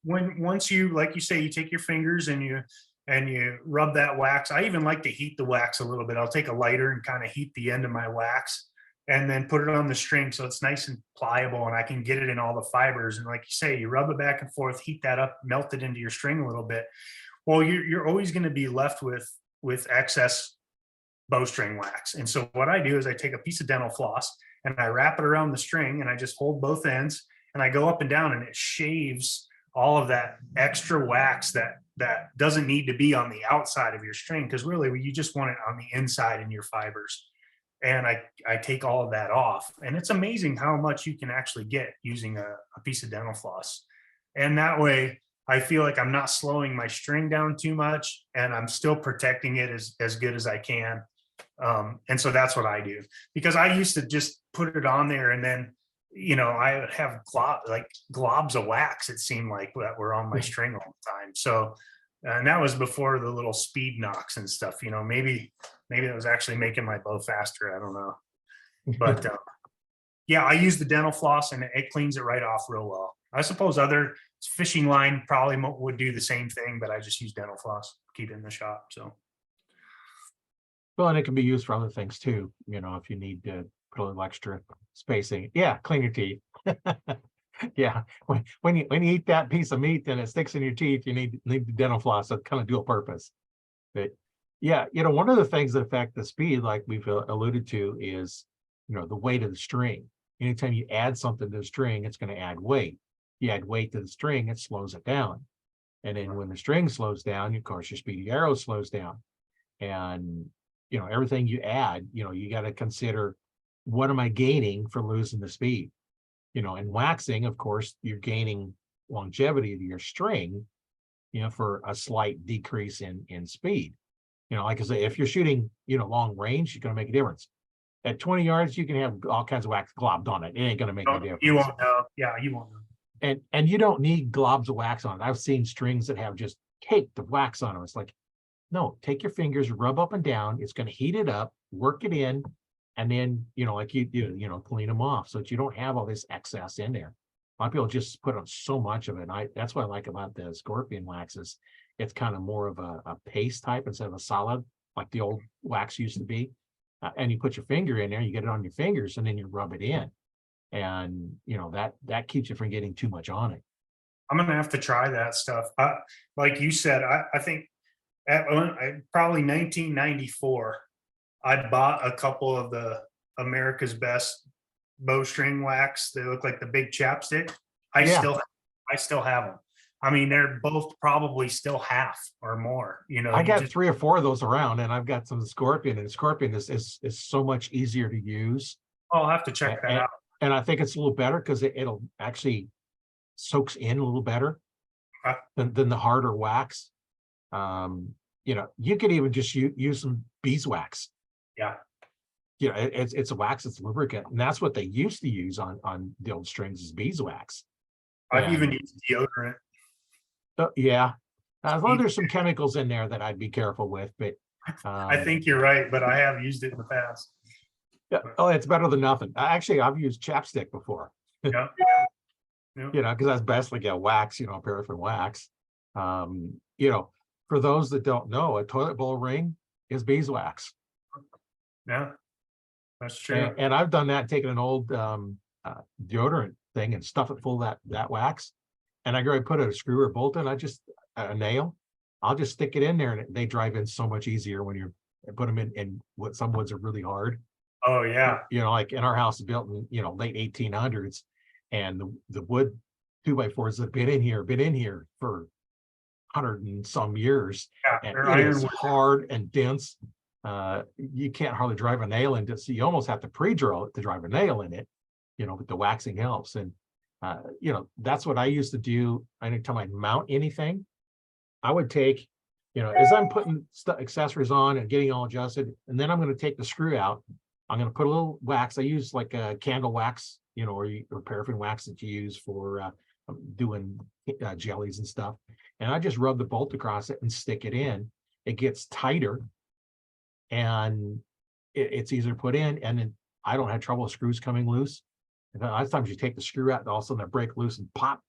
wax. once you, like you say, you take your fingers and you rub that wax. I even like to heat the wax a little bit. I'll take a lighter and kind of heat the end of my wax and then put it on the string so it's nice and pliable and I can get it in all the fibers. And like you say, you rub it back and forth, heat that up, melt it into your string a little bit. Well, you're always going to be left with excess bowstring wax. And so what I do is I take a piece of dental floss and I wrap it around the string and I just hold both ends and I go up and down and it shaves all of that extra wax that doesn't need to be on the outside of your string, because really you just want it on the inside in your fibers. And I take all of that off, and it's amazing how much you can actually get using a piece of dental floss. And that way I feel like I'm not slowing my string down too much and I'm still protecting it as good as I can. And so that's what I do, because I used to just put it on there and then I would have globs of wax, it seemed like, that were on my string all the time. So and that was before the little speed knocks and stuff. Maybe it was actually making my bow faster, I don't know. But yeah, I use the dental floss and it cleans it right off real well. I suppose other fishing line probably would do the same thing, but I just use dental floss, keep it in the shop. So Well, and it can be used for other things too, if you need to put a little extra spacing. Yeah, clean your teeth. Yeah, when you eat that piece of meat and it sticks in your teeth, you need the dental floss to kind of dual purpose. But yeah, one of the things that affect the speed, like we've alluded to, is the weight of the string. Anytime you add something to the string, it's going to add weight. You add weight to the string, it slows it down. And then when the string slows down, of course, your speedy arrow slows down. And everything you add, you got to consider, what am I gaining for losing the speed? In waxing, of course, you're gaining longevity to your string, for a slight decrease in speed. Like I say, if you're shooting, long range, you're going to make a difference. At 20 yards, you can have all kinds of wax globbed on it. It ain't going to make a difference. you won't know. Yeah, you won't know. And you don't need globs of wax on it. I've seen strings that have just caked of wax on them. It's like, no, take your fingers, rub up and down. It's going to heat it up, work it in, and then, like you do, clean them off so that you don't have all this excess in there. A lot of people just put on so much of it. That's what I like about the scorpion waxes. It's kind of more of a paste type instead of a solid, like the old wax used to be. And you put your finger in there, you get it on your fingers, and then you rub it in. And, that keeps you from getting too much on it. I'm going to have to try that stuff. Like you said, I think at probably 1994, I bought a couple of the America's Best bowstring wax. They look like the big chapstick. I still have them. I mean, they're both probably still half or more. I got 3 or 4 of those around, and I've got some Scorpion, and Scorpion is so much easier to use. I'll have to check that out. And I think it's a little better because it'll actually soaks in a little better than the harder wax. You could even just use some beeswax. Yeah. It's a wax, it's lubricant, and that's what they used to use on the old strings, is beeswax. I've even used deodorant. Yeah, as long as there's some chemicals in there that I'd be careful with, but I think you're right, but I have used it in the past. Yeah, it's better than nothing. Actually, I've used chapstick before. Yeah. Because that's basically a wax, paraffin wax. For those that don't know, a toilet bowl ring is beeswax. Yeah, that's true. And I've done that, taken an old deodorant thing and stuff it full of that wax. And I go and put a screw or bolt in, a nail, I'll just stick it in there, and they drive in so much easier when you put them in what some woods are really hard. Oh yeah. Like in our house built in, late 1800s, and the wood 2x4s that have been in here for 100 and some years. Yeah, and it is hard and dense. You can't hardly drive a nail into it, so you almost have to pre-drill it to drive a nail in it, but the waxing helps. And That's what I used to do. Anytime I mount anything, I would take, as I'm putting accessories on and getting all adjusted, and then I'm going to take the screw out. I'm going to put a little wax. I use like a candle wax, or paraffin wax that you use for doing jellies and stuff. And I just rub the bolt across it and stick it in. It gets tighter, and it's easier to put in. And then I don't have trouble with screws coming loose. And then a lot of times you take the screw out, and all of a sudden they break loose and pop,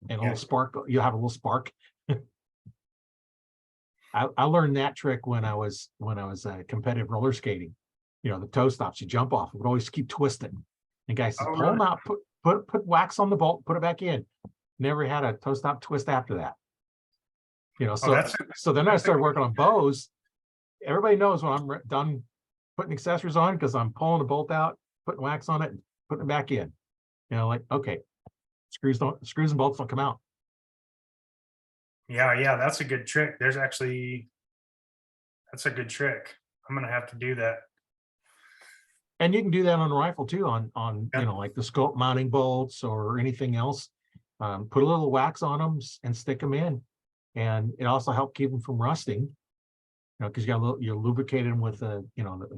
and a little spark. You have a little spark. I learned that trick when I was competitive roller skating. The toe stops, you jump off, it would always keep twisting. And guys said, pull them out, put wax on the bolt, put it back in. Never had a toe stop twist after that. So then I started working on bows. Everybody knows when I'm done putting accessories on, because I'm pulling the bolt out, putting wax on it, and putting it back in. Like, okay, screws and bolts don't come out. Yeah, that's a good trick. That's a good trick. I'm gonna have to do that. And you can do that on a rifle too, on like the scope mounting bolts or anything else. Put a little wax on them and stick them in, and it also helps keep them from rusting. Because you're lubricating them with the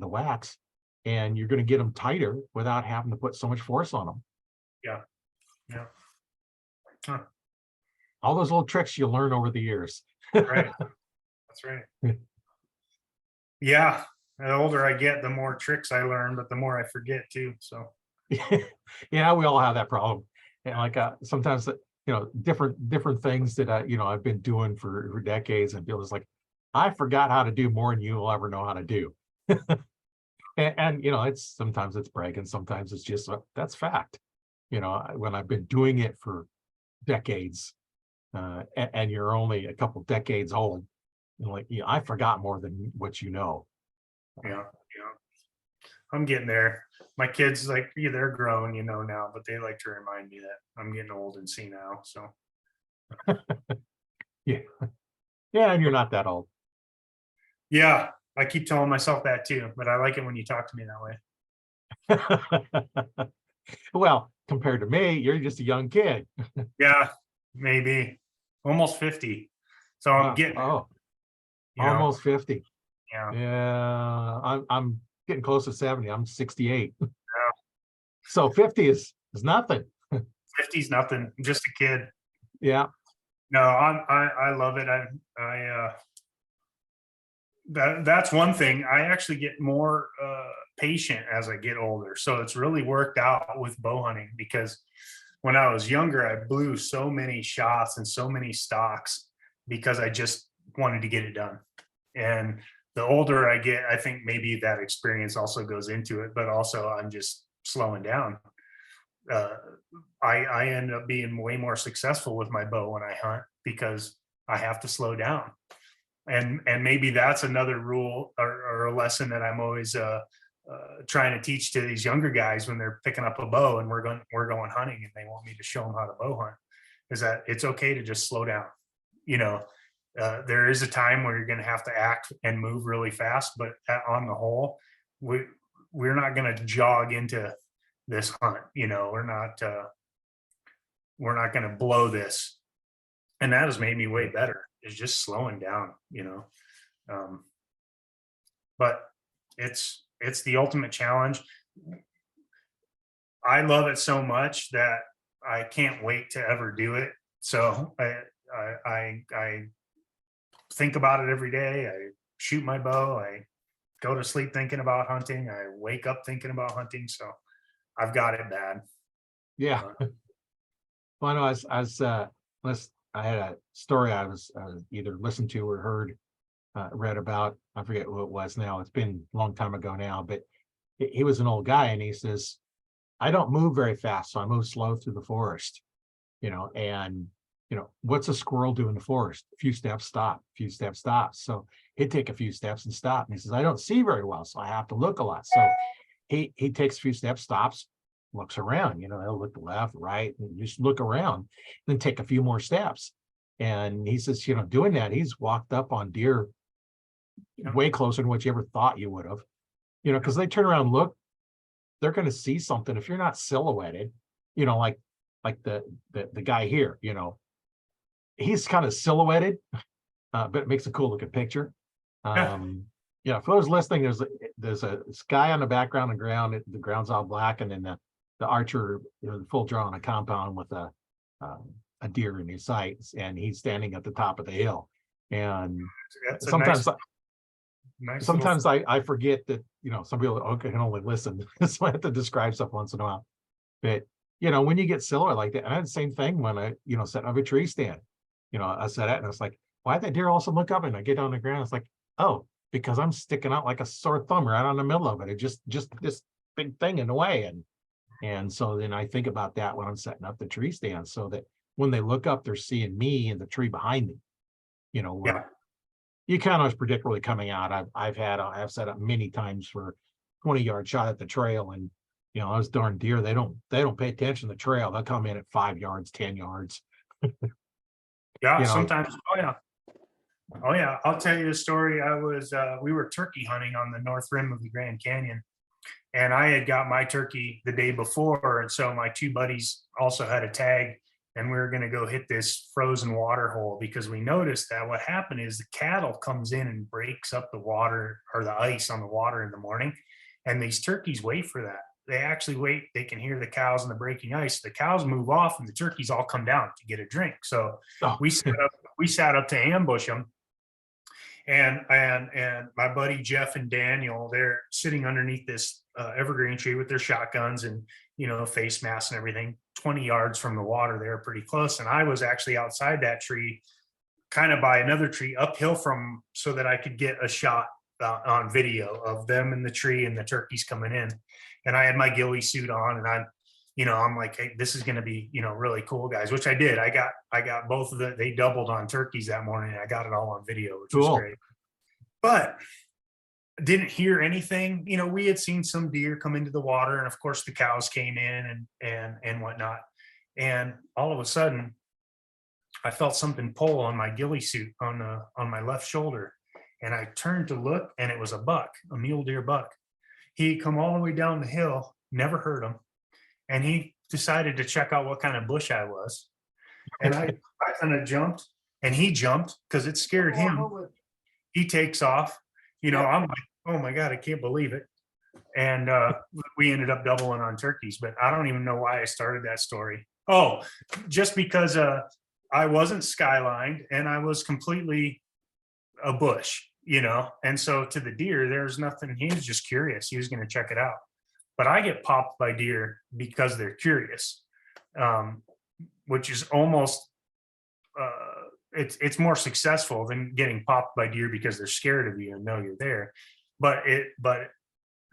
wax, and you're going to get them tighter without having to put so much force on them. Yeah. Huh. All those little tricks you learn over the years. Right. That's right. Yeah. The older I get, the more tricks I learn, but the more I forget too. So. Yeah, we all have that problem. And like sometimes, different things that I've been doing for decades, and feel it's like, I forgot how to do more than you will ever know how to do. and sometimes it's bragging, sometimes it's just that's fact. When I've been doing it for decades, and you're only a couple decades old, I forgot more than what you know. Yeah. I'm getting there. My kids, they're grown, now, but they like to remind me that I'm getting old and senile. So. Yeah, and you're not that old. Yeah, I keep telling myself that too, but I like it when you talk to me that way. Well, compared to me, you're just a young kid. Yeah, maybe almost 50. So I'm getting almost 50. Yeah. I'm getting close to 70. I'm 68. Yeah. So 50 is nothing. 50 is nothing. I'm just a kid. Yeah. No, I love it. That's one thing. I actually get more patient as I get older. So it's really worked out with bow hunting, because when I was younger, I blew so many shots and so many stocks because I just wanted to get it done. And the older I get, I think maybe that experience also goes into it, but also I'm just slowing down. I end up being way more successful with my bow when I hunt, because I have to slow down. And maybe that's another rule or a lesson that I'm always trying to teach to these younger guys when they're picking up a bow and we're going hunting and they want me to show them how to bow hunt, is that it's okay to just slow down. There is a time where you're going to have to act and move really fast, but on the whole, we're not going to jog into this hunt. We're not going to blow this. And that has made me way better, is just slowing down, but it's the ultimate challenge. I love it so much that I can't wait to ever do it. So I think about it every day. I shoot my bow. I go to sleep thinking about hunting. I wake up thinking about hunting. So I've got it bad. Yeah. Well, I know I had a story I was either listened to or heard, read about. I forget who it was now. It's been a long time ago now, but he was an old guy, and he says, I don't move very fast, so I move slow through the forest, and what's a squirrel do in the forest? A few steps, stop, a few steps, stop. So he'd take a few steps and stop. And he says, I don't see very well, so I have to look a lot. So he takes a few steps, stops, looks around, he'll look left, right, and just look around, then take a few more steps. And he says, doing that, he's walked up on deer way closer than what you ever thought you would have, because they turn around and look, they're going to see something. If you're not silhouetted, like like the guy here, he's kind of silhouetted, but it makes a cool looking picture. Yeah. For those listening, there's a sky on the background and ground. The ground's all black, and then the archer, full draw on a compound with a deer in his sights, and he's standing at the top of the hill. And That's a sometimes nice sometimes I forget that, some people can only listen, so I have to describe stuff once in a while. But when you get silhouette like that, and I had the same thing when I setting up a tree stand. I said that, and it's like, why that deer also look up? And I get on the ground, it's like, oh, because I'm sticking out like a sore thumb right on the middle of it. It just this big thing in the way. And so then I think about that when I'm setting up the tree stand, so that when they look up, they're seeing me and the tree behind me. Where Yeah. you can't always predict where they're coming out. I've set up many times for 20-yard shot at the trail, and those darn deer, they don't pay attention to the trail. They'll come in at 5 yards, 10 yards. Yeah, sometimes. Oh yeah, I'll tell you a story. We were turkey hunting on the north rim of the Grand Canyon, and I had got my turkey the day before, and so my two buddies also had a tag, and we were going to go hit this frozen water hole, because we noticed that what happened is the cattle comes in and breaks up the water or the ice on the water in the morning, and these turkeys wait for that. They actually wait. They can hear the cows and the breaking ice. The cows move off, and the turkeys all come down to get a drink. So Oh, we sat up to ambush them. And my buddy Jeff and Daniel, they're sitting underneath this evergreen tree with their shotguns and face masks and everything, 20 yards from the water. They're pretty close, and I was actually outside that tree, kind of by another tree uphill from, so that I could get a shot on video of them in the tree and the turkeys coming in. And I had my ghillie suit on, and I'm like, hey, this is going to be really cool, guys. Which I did. I got both of the. They doubled on turkeys that morning. I got it all on video, which was great. But didn't hear anything. We had seen some deer come into the water, and of course the cows came in and whatnot. And all of a sudden, I felt something pull on my ghillie suit on my left shoulder, and I turned to look, and it was a buck, a mule deer buck. He come all the way down the hill, never heard him, and he decided to check out what kind of bush I was. And I kind of jumped, and he jumped because it scared him. He takes off. I'm like, oh my God, I can't believe it. And we ended up doubling on turkeys, but I don't even know why I started that story. Oh, just because I wasn't skylined, and I was completely a bush, and so to the deer, there's nothing. He was just curious. He was going to check it out. But I get popped by deer because they're curious, which is almost it's more successful than getting popped by deer because they're scared of you and know you're there. But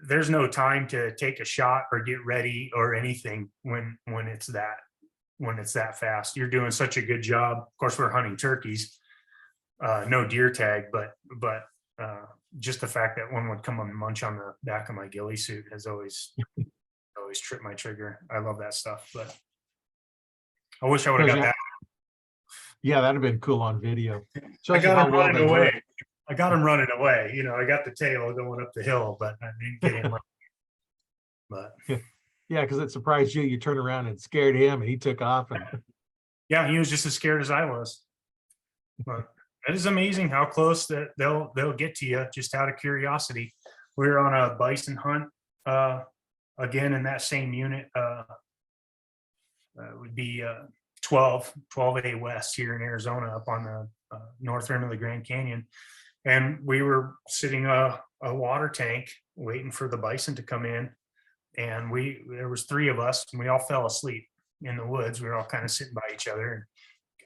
there's no time to take a shot or get ready or anything when it's that fast. You're doing such a good job. Of course, we're hunting turkeys, no deer tag, but just the fact that one would come and munch on the back of my ghillie suit has always tripped my trigger. I love that stuff, but I wish I would have got that. Yeah, that'd have been cool on video. I got him running away. I got him running away. I got the tail going up the hill, but I didn't get him. But yeah, because it surprised you. You turned around and scared him, and he took off. And yeah, he was just as scared as I was. But it is amazing how close that they'll get to you just out of curiosity. We were on a bison hunt again in that same unit. Would be 12A West here in Arizona, up on the north rim of the Grand Canyon. And we were sitting a water tank waiting for the bison to come in. And there was 3 of us, and we all fell asleep in the woods. We were all kind of sitting by each other.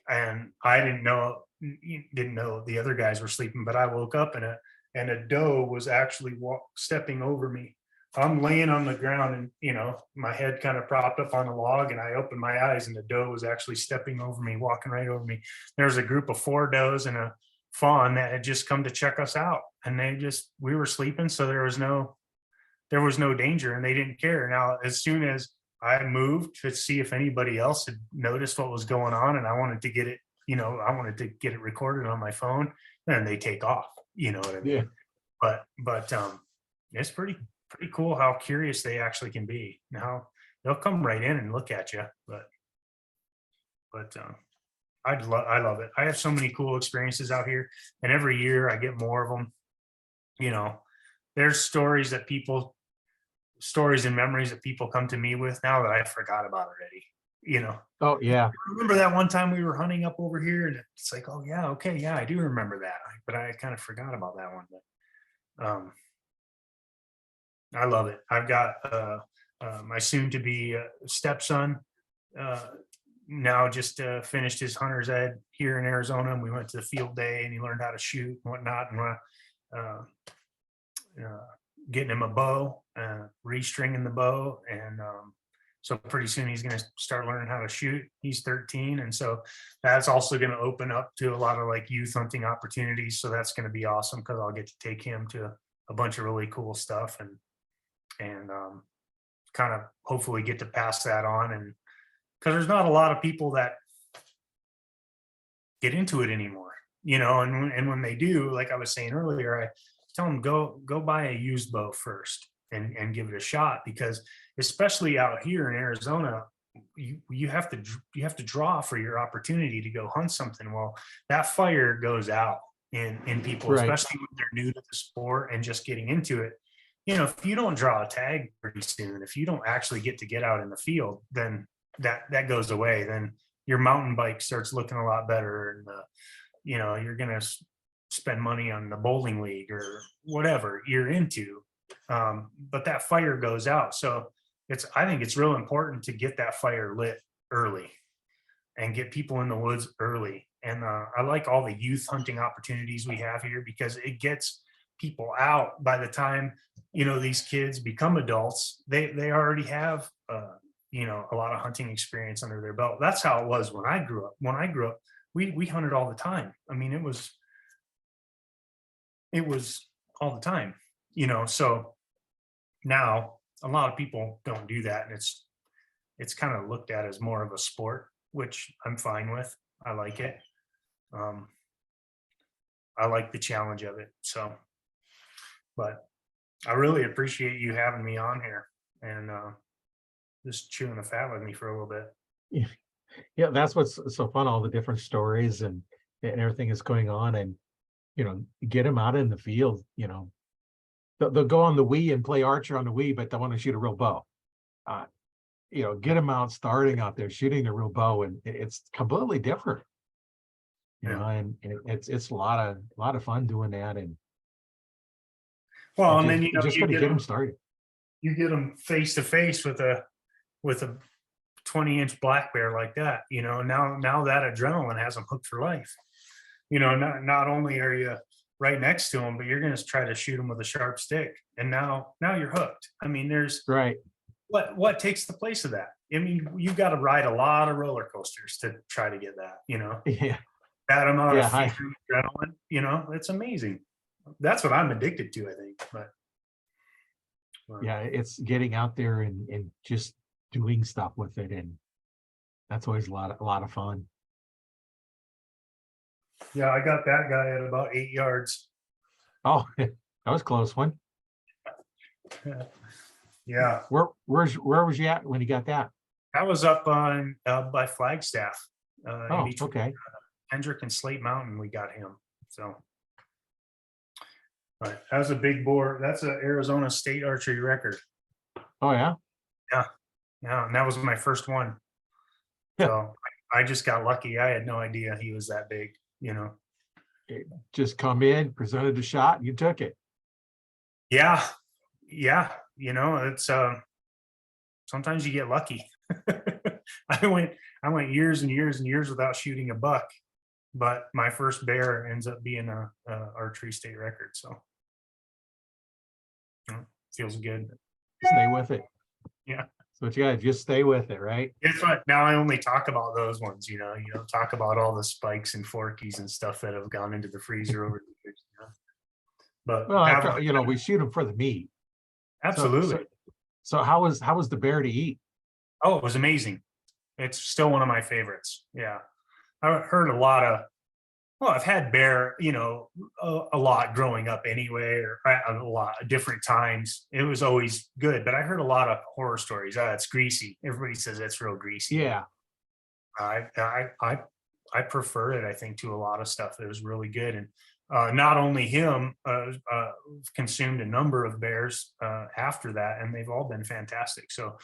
And I didn't know the other guys were sleeping, but I woke up, and a doe was actually stepping over me. I'm laying on the ground, and my head kind of propped up on a log, and I opened my eyes, and the doe was actually stepping over me, walking right over me. There was a group of 4 does and a fawn that had just come to check us out, and we were sleeping, so there was no danger, and they didn't care. Now, as soon as I moved to see if anybody else had noticed what was going on, and I wanted to get it recorded on my phone, and they take off. You know what I mean? Yeah. But it's pretty cool how curious they actually can be. Now they'll come right in and look at you, but But I love it. I have so many cool experiences out here, and every year I get more of them. You know, there's stories and memories that people come to me with now that I forgot about already. You know, Oh, yeah. remember that one time we were hunting up over here, and it's like, oh yeah, okay, yeah, I do remember that, but I kind of forgot about that one. But I love it. I've got my soon-to-be stepson uh, now just finished his hunter's ed here in Arizona, and we went to the field day, and he learned how to shoot and whatnot, and uh, getting him a bow, restringing the bow, and so pretty soon he's going to start learning how to shoot. He's 13, and so that's also going to open up to a lot of like youth hunting opportunities. So that's going to be awesome because I'll get to take him to a bunch of really cool stuff, and kind of hopefully get to pass that on. And because there's not a lot of people that get into it anymore, you know, and when they do, like I was saying earlier, I tell them go buy a used bow first and give it a shot, because especially out here in Arizona, you have to draw for your opportunity to go hunt something. Well, that fire goes out in people, Right. especially when they're new to the sport and just getting into it. You know, if you don't draw a tag pretty soon, if you don't actually get out in the field, then that goes away. Then your mountain bike starts looking a lot better, and you know, you're gonna spend money on the bowling league or whatever you're into. But that fire goes out. So I think it's real important to get that fire lit early and get people in the woods early. And I like all the youth hunting opportunities we have here, because it gets people out. By the time, you know, these kids become adults, they already have you know, a lot of hunting experience under their belt. That's how it was when I grew up. We hunted all the time. I mean, it was all the time, you know. So now a lot of people don't do that, and it's kind of looked at as more of a sport, which I'm fine with. I like it. I like the challenge of it. So, but I really appreciate you having me on here and just chewing the fat with me for a little bit. Yeah. Yeah, that's what's so fun, all the different stories and everything is going on, and you know, get them out in the field. You know, they'll go on the Wii and play archer on the Wii, but they want to shoot a real bow. You know, get them out starting out there shooting a real bow, and it's completely different. You know, and it's a lot of fun doing that, and well, and then, you know, just got to get them started. You get them face to face with a 20-inch black bear like that, you know. Now that adrenaline has them hooked for life. You know, not only are you right next to them, but you're going to try to shoot them with a sharp stick, and now you're hooked. I mean, there's Right. What takes the place of that? I mean, you've got to ride a lot of roller coasters to try to get that, you know. Yeah. That amount Yeah, of fear and adrenaline, you know, it's amazing. That's what I'm addicted to, I think. But yeah, it's getting out there and just doing stuff with it, and that's always a lot of fun. yeah, I got that guy at about 8 yards. Oh, that was a close one. Yeah, Where was you at when you got that? I was up on by Flagstaff. Oh, okay. Hendrick and Slate Mountain, we got him. So, but that was a big boar. That's an Arizona state archery record. Oh yeah. Yeah, and that was my first one. So I just got lucky. I had no idea he was that big, you know. Just come in, presented a shot, you took it. Yeah, you know, it's sometimes you get lucky. I went years and years and years without shooting a buck, but my first bear ends up being a archery state record. So feels good. Stay with it. Yeah. So what you gotta just stay with it, right? It's what now I only talk about those ones, you know. You don't talk about all the spikes and forkies and stuff that have gone into the freezer over the years, you know? But Well, you know, we shoot them for the meat. absolutely. So how was the bear to eat? Oh, it was amazing. It's still one of my favorites. Yeah. I heard a lot of, well, I've had bear, you know, a lot growing up anyway, or a lot of different times. It was always good, but I heard a lot of horror stories. It's greasy. Everybody says that's real greasy. Yeah. I prefer it, I think, to a lot of stuff. It was really good. And not only him, consumed a number of bears after that, and they've all been fantastic. So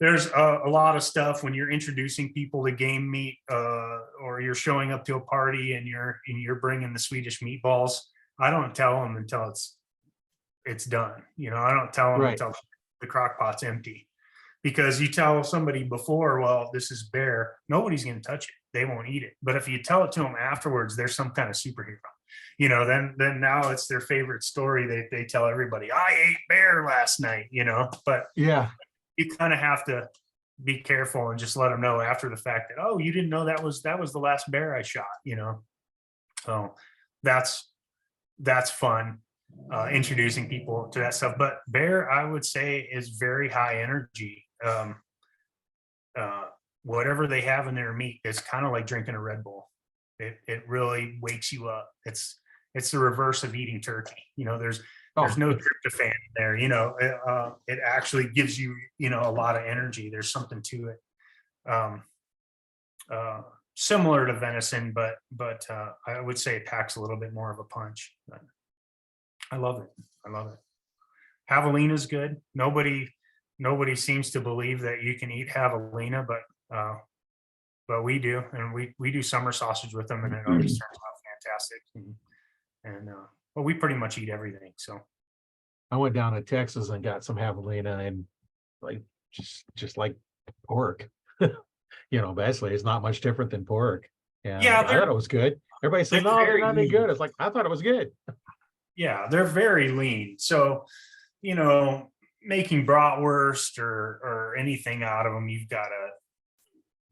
there's a lot of stuff when you're introducing people to game meat, or you're showing up to a party and you're bringing the Swedish meatballs. I don't tell them until it's done. You know, I don't tell them Right. until the crock pot's empty. Because you tell somebody before, well, this is bear, nobody's going to touch it. They won't eat it. But if you tell it to them afterwards, they're some kind of superhero. You know, then now it's their favorite story. They tell everybody, I ate bear last night, you know, but Yeah. you kind of have to be careful and just let them know after the fact that, oh, you didn't know that was the last bear I shot, you know. So that's fun, introducing people to that stuff. But bear, I would say, is very high energy. Whatever they have in their meat is kind of like drinking a Red Bull. It really wakes you up. It's the reverse of eating turkey. You know, there's Oh, no tryptophan in there. You know, it actually gives you, you know, a lot of energy. There's something to it. Similar to venison, but I would say it packs a little bit more of a punch. But I love it. I love it. Javelina is good. Nobody seems to believe that you can eat javelina, but we do, and we do summer sausage with them, and it always turns out fantastic. And but we pretty much eat everything. So I went down to Texas and got some javelina, and like just like pork. You know, basically it's not much different than pork. And yeah, I thought it was good. Everybody said, they're no, they're very not any lean. good. It's like, I thought it was good. Yeah, they're very lean. So, you know, making bratwurst or anything out of them,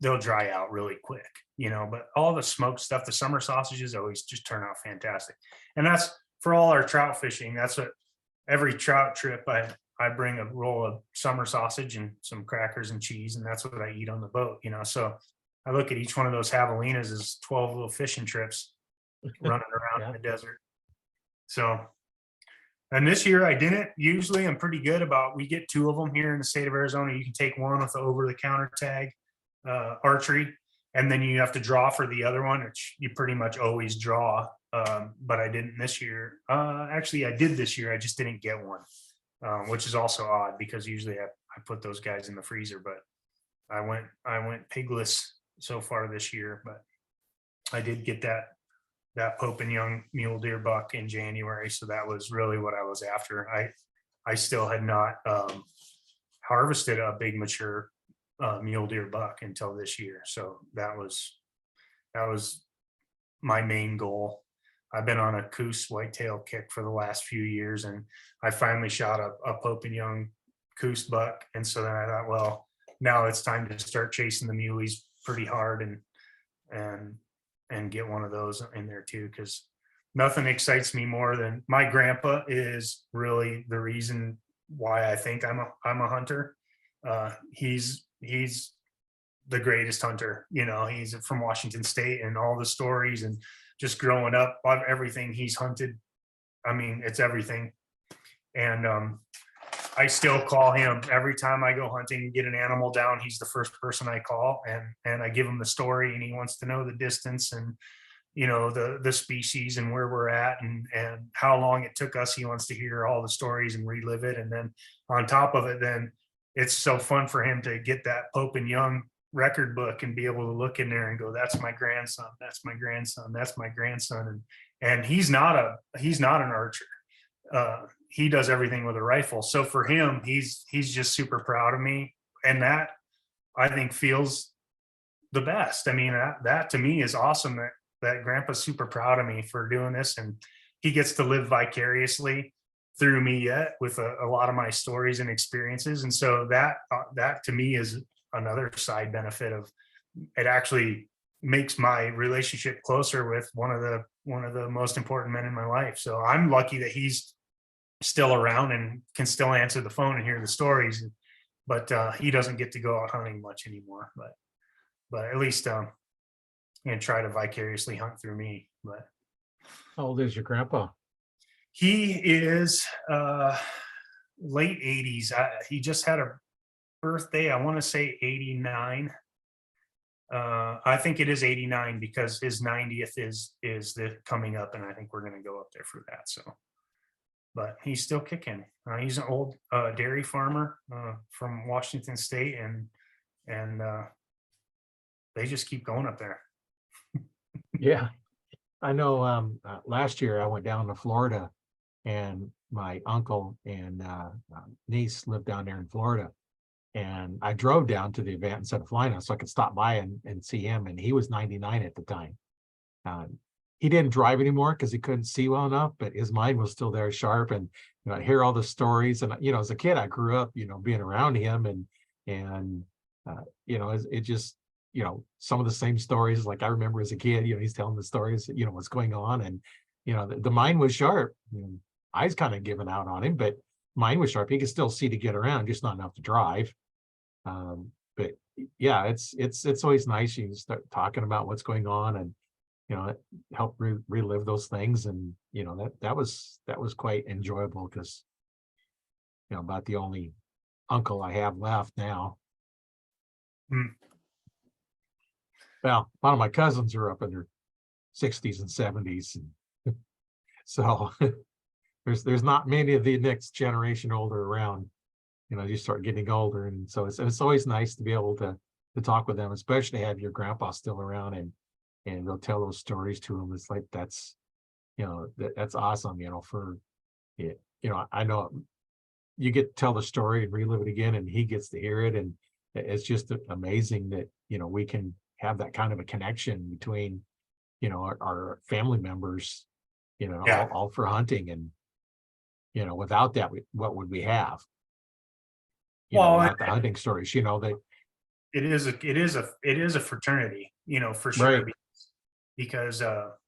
they'll dry out really quick, you know. But all the smoked stuff, the summer sausages always just turn out fantastic. And that's for all our trout fishing. That's what every trout trip I bring a roll of summer sausage and some crackers and cheese, and that's what I eat on the boat, you know. So I look at each one of those javelinas as 12 little fishing trips running around Yeah. in the desert. So, and this year I didn't. Usually I'm pretty good about, we get 2 of them here in the state of Arizona. You can take one with the over the counter tag, archery, and then you have to draw for the other one, which you pretty much always draw. But I didn't this year. Actually, I did this year. I just didn't get one, which is also odd because usually I put those guys in the freezer. But I went pigless so far this year. But I did get that Pope and Young mule deer buck in January, so that was really what I was after. I still had not harvested a big mature mule deer buck until this year, so that was my main goal. I've been on a Coos whitetail kick for the last few years, and I finally shot a Pope and Young Coos buck, and so then I thought, well, now it's time to start chasing the muleys pretty hard and get one of those in there too, because nothing excites me more than, my grandpa is really the reason why I think I'm a hunter. He's the greatest hunter, you know. He's from Washington State, and all the stories and just growing up, everything he's hunted, I mean, it's everything. And I still call him every time I go hunting and get an animal down. He's the first person I call, and I give him the story, and he wants to know the distance and, you know, the species and where we're at and how long it took us. He wants to hear all the stories and relive it. And then on top of it, then it's so fun for him to get that Pope and Young record book and be able to look in there and go, that's my grandson, that's my grandson, that's my grandson. And he's not an archer. He does everything with a rifle. So for him, he's just super proud of me. And that, I think, feels the best. I mean, that to me is awesome, that grandpa's super proud of me for doing this, and he gets to live vicariously through me yet with a lot of my stories and experiences. And so that to me is another side benefit of it. Actually makes my relationship closer with one of the most important men in my life. So I'm lucky that he's still around and can still answer the phone and hear the stories, but he doesn't get to go out hunting much anymore, but at least and try to vicariously hunt through me. But How old is your grandpa? he is late 80s. He just had a birthday, I want to say 89. I think it is 89 because his 90th is the coming up, and I think we're going to go up there for that. So, but he's still kicking. He's an old dairy farmer from Washington State, and they just keep going up there. Yeah, I know. Last year I went down to Florida, and my uncle and niece lived down there in Florida. And I drove down to the event instead of flying out so I could stop by and see him. And he was 99 at the time. He didn't drive anymore because he couldn't see well enough, but his mind was still there sharp. And I hear all the stories. And as a kid, I grew up, being around him, and it just, some of the same stories. Like I remember as a kid, he's telling the stories, what's going on, and the mind was sharp. I was kind of giving out on him, but mind was sharp. He could still see to get around, just not enough to drive. But yeah, it's always nice. You start talking about what's going on, and help relive those things. And that was quite enjoyable, because about the only uncle I have left now. Well, a lot of my cousins are up in their 60s and 70s, and so there's not many of the next generation older around. You start getting older, and so it's always nice to be able to talk with them, especially have your grandpa still around, and they'll tell those stories to them. It's like that's awesome. For I know you get to tell the story and relive it again, and he gets to hear it, and it's just amazing that we can have that kind of a connection between our family members, Yeah. all for hunting. And without that, what would we have? Well, Without the hunting stories, they it is a fraternity, for sure, right. because and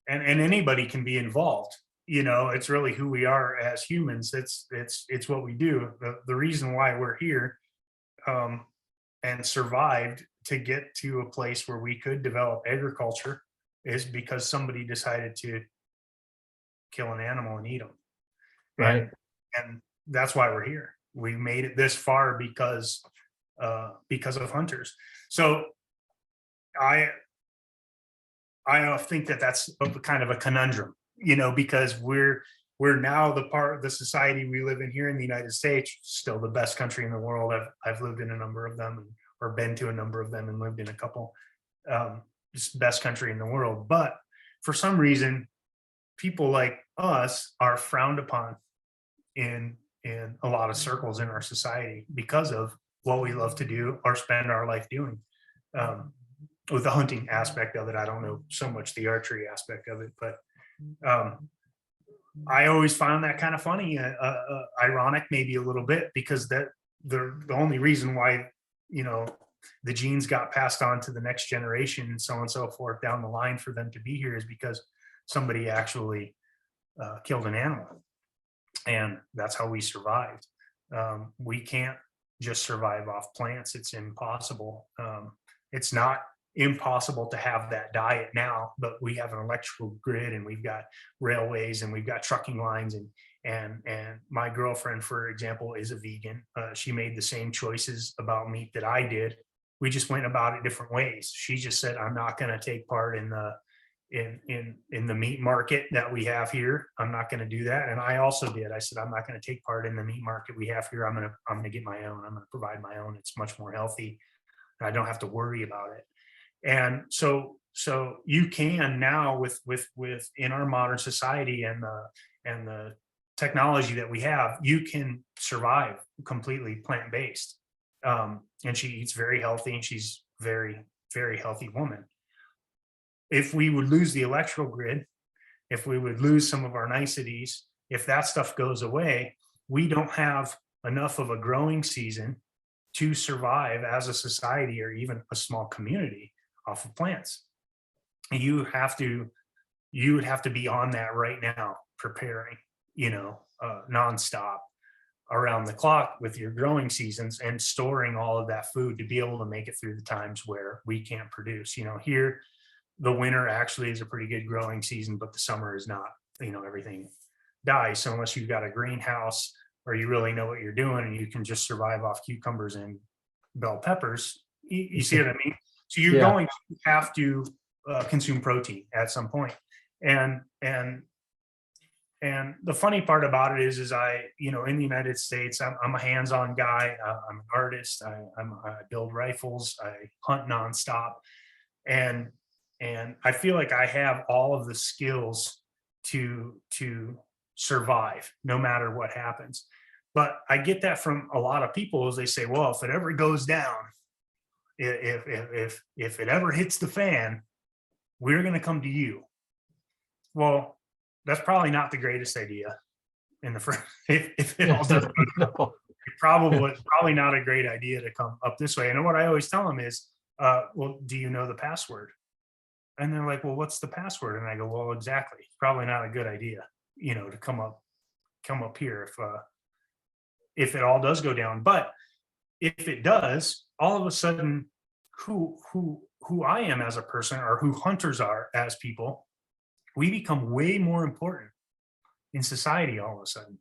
anybody can be involved. It's really who we are as humans. It's what we do. The reason why we're here, and survived to get to a place where we could develop agriculture, is because somebody decided to kill an animal and eat them. Right. And that's why we're here. We made it this far because of hunters. So I think that's kind of a conundrum, because we're now the part of the society we live in here in the United States, still the best country in the world. I've lived in a number of them, or been to a number of them, and lived in a couple. Just best country in the world. But for some reason, people like us are frowned upon in a lot of circles in our society because of what we love to do or spend our life doing. With the hunting aspect of it, I don't know so much the archery aspect of it, but I always found that kind of funny, ironic, maybe a little bit, because that the only reason why the genes got passed on to the next generation, and so on and so forth down the line, for them to be here, is because somebody actually killed an animal, and that's how we survived. We can't just survive off plants. It's impossible. It's not impossible to have that diet now, but we have an electrical grid, and we've got railways, and we've got trucking lines, and my girlfriend, for example, is a vegan. She made the same choices about meat that I did. We just went about it different ways. She just said, I'm not going to take part in the meat market that we have here. I'm not going to do that. And I also did. I said, I'm not going to take part in the meat market we have here. I'm going to get my own. I'm going to provide my own. It's much more healthy, and I don't have to worry about it. And so you can now, with in our modern society and the technology that we have, you can survive completely plant-based. And she eats very healthy, and she's very, very healthy woman. If we would lose the electrical grid, if we would lose some of our niceties, if that stuff goes away, we don't have enough of a growing season to survive as a society, or even a small community, off of plants. You would have to be on that right now, preparing, nonstop, around the clock, with your growing seasons, and storing all of that food to be able to make it through the times where we can't produce. Here, the winter actually is a pretty good growing season, but the summer is not. Everything dies. So unless you've got a greenhouse, or you really know what you're doing, and you can just survive off cucumbers and bell peppers, you see what I mean? So you're Yeah. going to have to consume protein at some point. And the funny part about it is I, in the United States, I'm a hands-on guy. I'm an artist. I build rifles. I hunt nonstop, and I feel like I have all of the skills to survive no matter what happens. But I get that from a lot of people as they say, well, if it ever goes down, if it ever hits the fan, we're going to come to you. Well, that's probably not the greatest idea in the first, if it all does, No. probably not a great idea to come up this way. And what I always tell them is, well, do you know the password? And they're like, well, what's the password? And I go, well, exactly. Probably not a good idea, to come up here if it all does go down. But if it does, all of a sudden, who I am as a person, or who hunters are as people, we become way more important in society all of a sudden.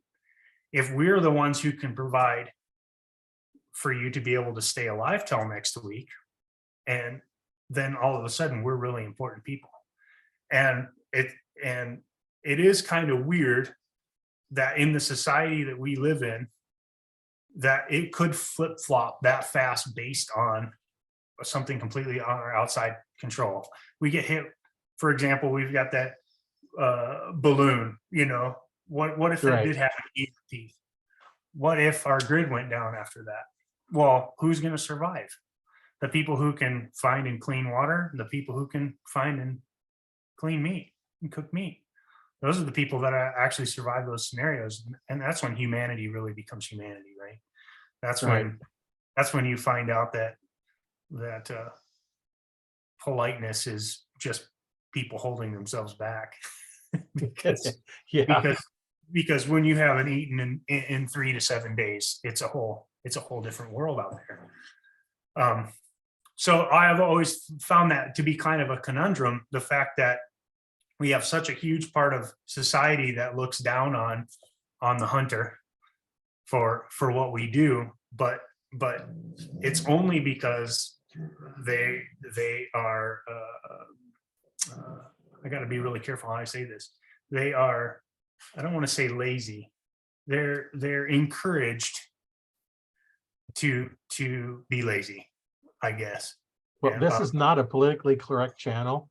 If we're the ones who can provide for you to be able to stay alive till next week, and then all of a sudden we're really important people. And it is kind of weird that in the society that we live in, that it could flip-flop that fast based on something completely on our outside control. We get hit, for example, we've got that balloon, what if that did happen to teeth? What if our grid went down after that? Well, who's going to survive? The people who can find and clean water, the people who can find and clean meat and cook meat. Those are the people that actually survive those scenarios. And that's when humanity really becomes humanity, right? That's when you find out that politeness is just people holding themselves back. because when you haven't eaten in 3 to 7 days, it's a whole different world out there. So I have always found that to be kind of a conundrum, the fact that we have such a huge part of society that looks down on the hunter for what we do, but it's only because they are I got to be really careful how I say this. They are, I don't want to say lazy. They're encouraged to be lazy, I guess. Well, this is not a politically correct channel.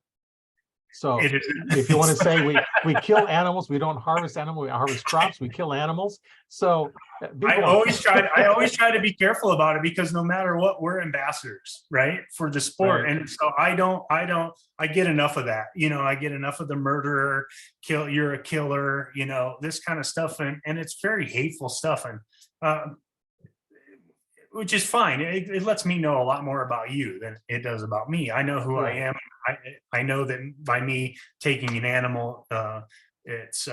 So It is. if you want to say we kill animals, we don't harvest animals, we harvest crops, we kill animals. So I always try to be careful about it, because no matter what, we're ambassadors, right, for the sport. Right. And so I get enough of that. I get enough of the murderer, you're a killer, this kind of stuff. And it's very hateful stuff. And which is fine. It lets me know a lot more about you than it does about me. I know who I am. I know that by me taking an animal, it's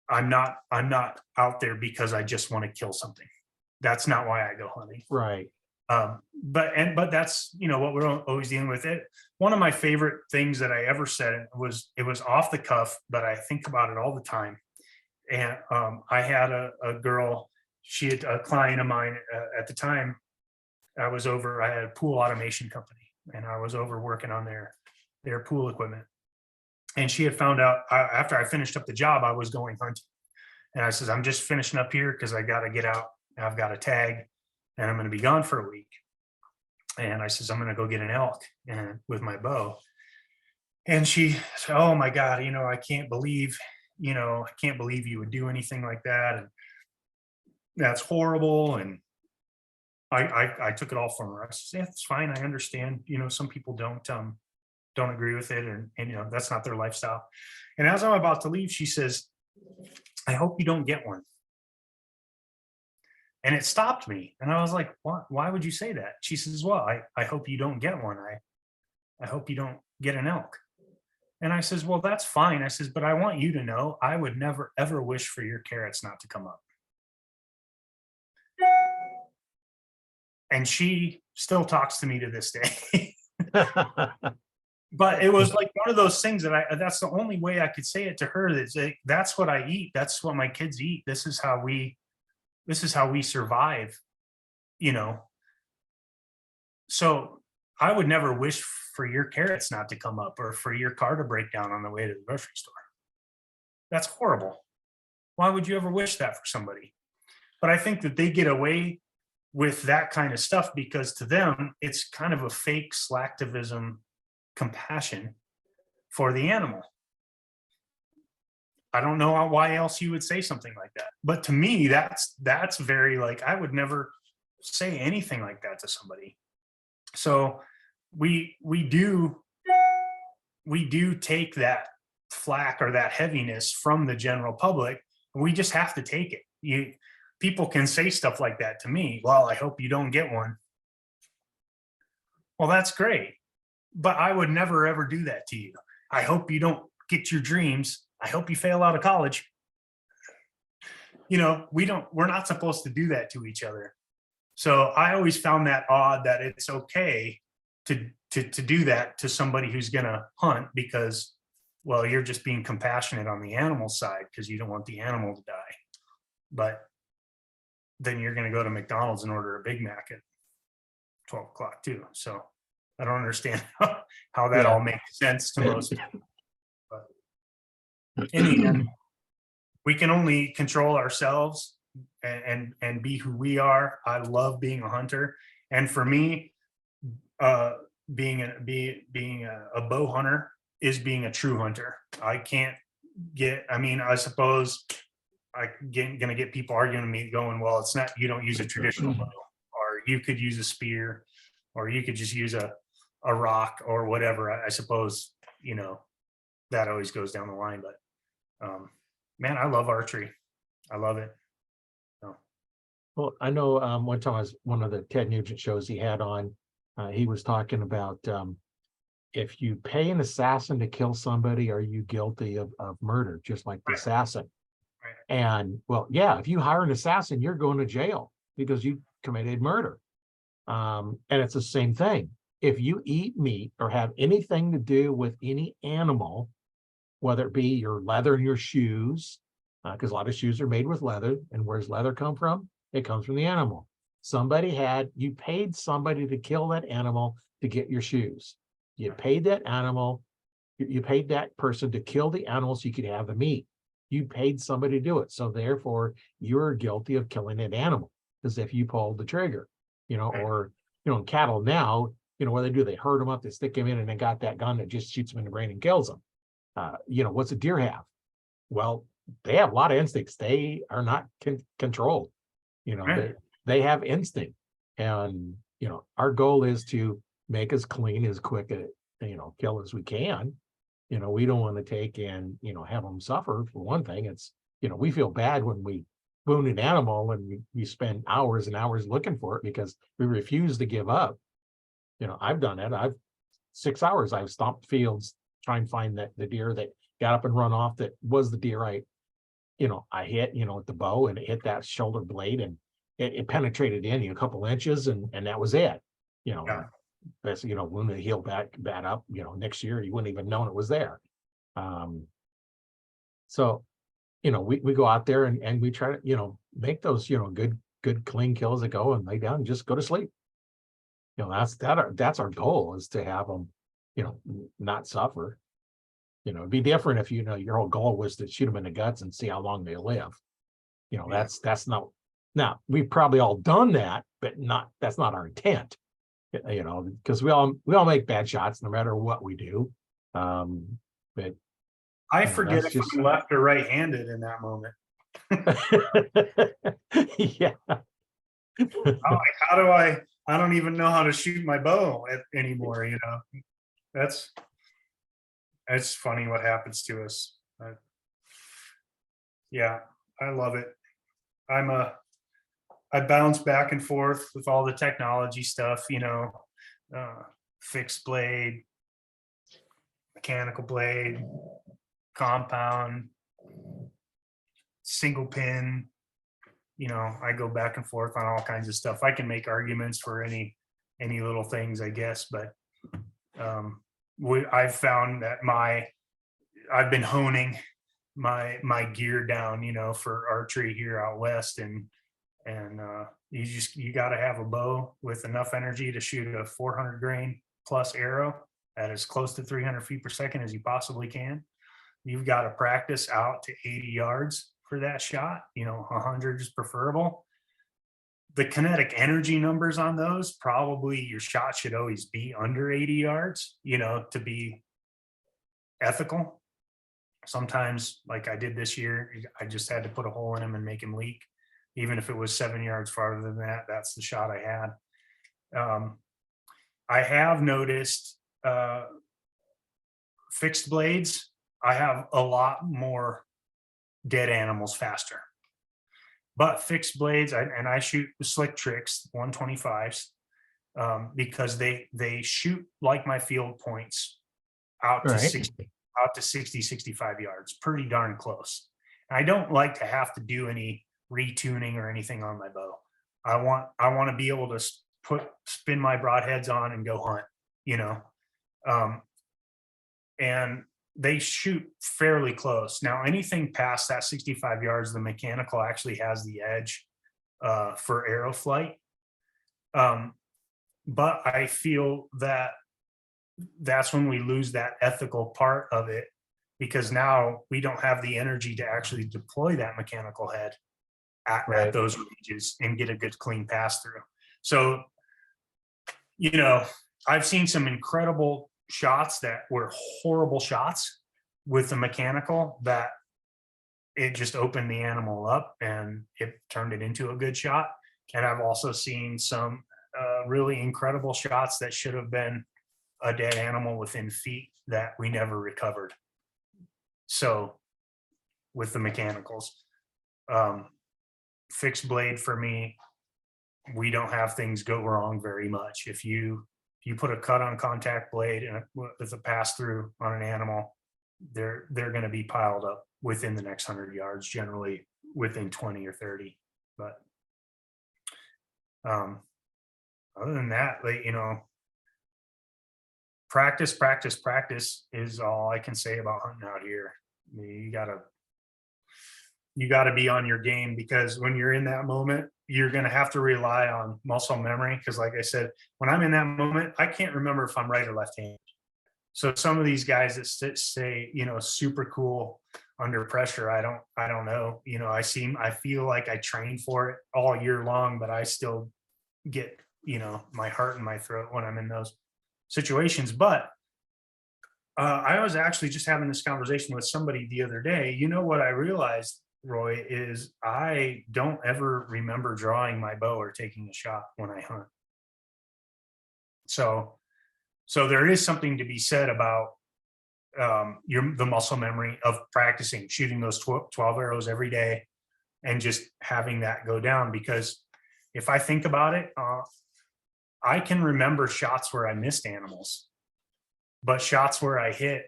I'm not out there because I just want to kill something. That's not why I go hunting. Right. But that's what we're always dealing with. It. One of my favorite things that I ever said was, it was off the cuff, but I think about it all the time. And I had a girl. She had a client of mine at the time. I had a pool automation company, and I was over working on their pool equipment. And she had found out after I finished up the job, I was going hunting. And I says, I'm just finishing up here because I got to get out. I've got a tag and I'm going to be gone for a week. And I says, I'm going to go get an elk with my bow. And she said, oh my God, I can't believe you would do anything like that. And that's horrible. And I took it all from her. I said, yeah, it's fine. I understand. Some people don't agree with it, and that's not their lifestyle. And as I'm about to leave, she says, I hope you don't get one. And it stopped me. And I was like, why would you say that? She says, well, I hope you don't get one. I hope you don't get an elk. And I says, well, that's fine. I says, but I want you to know, I would never, ever wish for your carrots not to come up. And she still talks to me to this day. But it was like one of those things that's the only way I could say it to her. That's what I eat. That's what my kids eat. This is how we survive, So I would never wish for your carrots not to come up or for your car to break down on the way to the grocery store. That's horrible. Why would you ever wish that for somebody? But I think that they get away with that kind of stuff because to them, it's kind of a fake slacktivism compassion for the animal. I don't know why else you would say something like that. But to me, that's very like, I would never say anything like that to somebody. So we do take that flack or that heaviness from the general public. We just have to take it. People can say stuff like that to me. Well, I hope you don't get one. Well, that's great, but I would never ever do that to you. I hope you don't get your dreams. I hope you fail out of college. We're not supposed to do that to each other. So I always found that odd that it's okay to do that to somebody who's going to hunt because, well, you're just being compassionate on the animal side because you don't want the animal to die. But then you're going to go to McDonald's and order a Big Mac at 12 o'clock too. So I don't understand how that all makes sense to most people. But in the end, we can only control ourselves and be who we are. I love being a hunter. And for me, being a bow hunter is being a true hunter. I suppose gonna get people arguing with me going, well, it's not, you don't use a traditional bow, or you could use a spear, or you could just use a rock or whatever. I suppose, that always goes down the line, but man, I love archery. I love it. Well, I know one time I was one of the Ted Nugent shows he had on, he was talking about if you pay an assassin to kill somebody, are you guilty of murder, just like the assassin? Right. And well, yeah, if you hire an assassin, you're going to jail because you committed murder. And it's the same thing. If you eat meat or have anything to do with any animal, whether it be your leather in your shoes, because a lot of shoes are made with leather, and where's leather come from? It comes from the animal. You paid somebody to kill that animal to get your shoes. You paid that animal, you paid that person to kill the animal so you could have the meat. You paid somebody to do it. So therefore, you're guilty of killing an animal, as if you pulled the trigger, or, in cattle now, what they do, they herd them up, they stick them in, and they got that gun that just shoots them in the brain and kills them. What's a deer have? Well, they have a lot of instincts. They are not controlled. They have instinct, and our goal is to make as clean, as quick kill as we can. We don't want to take and have them suffer. For one thing, it's we feel bad when we wound an animal and we spend hours and hours looking for it because we refuse to give up. I've done it. 6 hours I've stomped fields trying to find the deer that got up and run off. That was the deer I hit with the bow, and it hit that shoulder blade, and it penetrated in a couple inches, and that was it. That's when the heel back up, next year you wouldn't even known it was there. So we go out there and we try to make those good clean kills that go and lay down and just go to sleep. That's our goal, is to have them not suffer. It'd be different if your whole goal was to shoot them in the guts and see how long they live. That's not. Now, we've probably all done that, but that's not our intent. Because we all make bad shots no matter what we do. But I forget if I'm left or right-handed in that moment. Yeah. How do I don't even know how to shoot my bow anymore. It's funny what happens to us. Yeah, I love it. I bounce back and forth with all the technology stuff, fixed blade, mechanical blade, compound, single pin. I go back and forth on all kinds of stuff. I can make arguments for any little things, I guess, but I've found that I've been honing my gear down, for archery here out west, and you got to have a bow with enough energy to shoot a 400 grain plus arrow at as close to 300 feet per second as you possibly can. You've got to practice out to 80 yards for that shot. 100 is preferable. The kinetic energy numbers on those, probably your shot should always be under 80 yards, to be ethical. Sometimes, like I did this year, I just had to put a hole in him and make him leak. Even if it was 7 yards farther than that, that's the shot I had. I have noticed fixed blades, I have a lot more dead animals faster. But fixed blades, I shoot slick tricks 125s because they shoot like my field points out to Right. 60, 65 yards, pretty darn close. And I don't like to have to do any retuning or anything on my bow. I want to be able to spin my broadheads on and go hunt, and they shoot fairly close. Now, anything past that 65 yards, the mechanical actually has the edge for arrow flight. But I feel that that's when we lose that ethical part of it, because now we don't have the energy to actually deploy that mechanical head at those ranges and get a good clean pass through. So, I've seen some incredible shots that were horrible shots with the mechanical that it just opened the animal up and it turned it into a good shot. And I've also seen some really incredible shots that should have been a dead animal within feet that we never recovered. So with the mechanicals, fixed blade for me, we don't have things go wrong very much. If you put a cut on contact blade and with a pass through on an animal, they're going to be piled up within the next 100 yards, generally within 20 or 30. But other than that, practice is all I can say about hunting out here. I mean, you gotta be on your game, because when you're in that moment, you're gonna have to rely on muscle memory. Because like I said, when I'm in that moment, I can't remember if I'm right or left-handed. So some of these guys that say, super cool under pressure, I don't know. I feel like I train for it all year long, but I still get, my heart in my throat when I'm in those situations. But I was actually just having this conversation with somebody the other day. What I realized, Roy, is I don't ever remember drawing my bow or taking a shot when I hunt. So there is something to be said about the muscle memory of practicing shooting those 12 arrows every day and just having that go down. Because if I think about it, I can remember shots where I missed animals, but shots where I hit,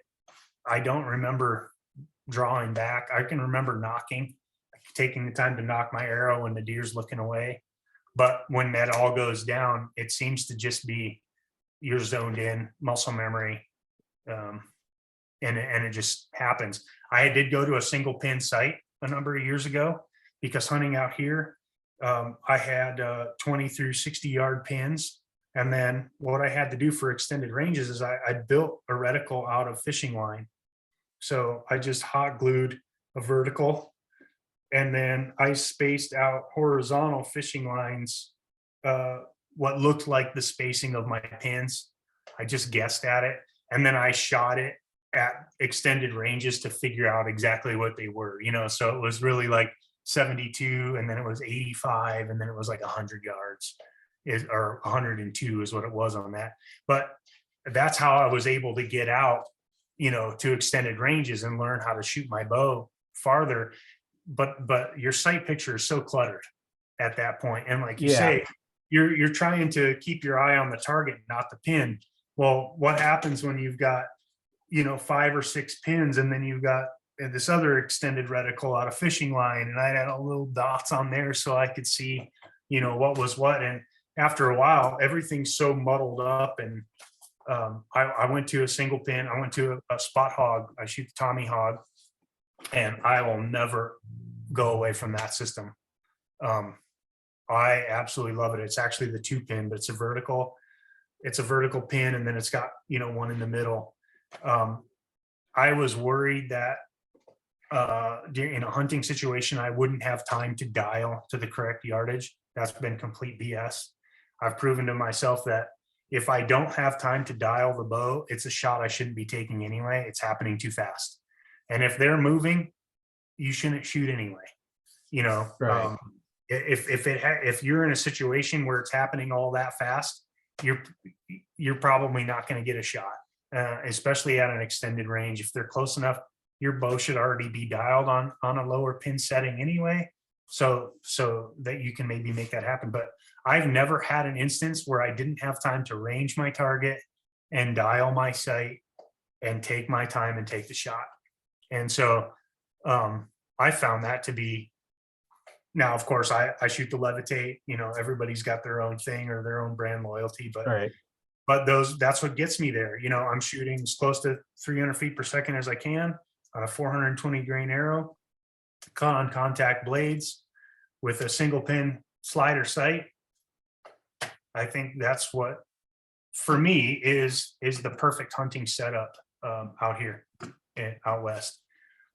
I don't remember drawing back. I can remember taking the time to knock my arrow when the deer's looking away. But when that all goes down, it seems to just be you're zoned in, muscle memory, and it just happens. I did go to a single pin site a number of years ago because hunting out here, I had 20 through 60 yard pins. And then what I had to do for extended ranges is I built a reticle out of fishing line. So I just hot glued a vertical, and then I spaced out horizontal fishing lines, what looked like the spacing of my pins. I just guessed at it. And then I shot it at extended ranges to figure out exactly what they were, so it was really like 72, and then it was 85, and then it was like 100 yards. Or 102 is what it was on that. But that's how I was able to get out, to extended ranges and learn how to shoot my bow farther. But your sight picture is so cluttered at that point. And like you say, you're trying to keep your eye on the target, not the pin. Well, what happens when you've got, 5 or 6 pins, and then you've got this other extended reticle out of fishing line, and I had all little dots on there so I could see, what was what. And after a while, everything's so muddled up. And I went to a single pin. I went to a spot hog. I shoot the Tommy hog, and I will never go away from that system. I absolutely love it. It's actually the 2 pin, but it's a vertical. it's a vertical pin, and then it's got, one in the middle. I was worried that in a hunting situation, I wouldn't have time to dial to the correct yardage. That's been complete BS. I've proven to myself that if I don't have time to dial the bow, it's a shot I shouldn't be taking anyway. It's happening too fast. And if they're moving, you shouldn't shoot anyway. Right. If you're in a situation where it's happening all that fast, you're probably not going to get a shot, especially at an extended range. If they're close enough, your bow should already be dialed on a lower pin setting anyway, so that you can maybe make that happen. But I've never had an instance where I didn't have time to range my target and dial my sight and take my time and take the shot. And so I found that to be, now, of course, I shoot the levitate, everybody's got their own thing or their own brand loyalty, Right. but that's what gets me there. I'm shooting as close to 300 feet per second as I can on a 420 grain arrow, on contact blades with a single pin slider sight. I think that's what, for me, is the perfect hunting setup out here, out west.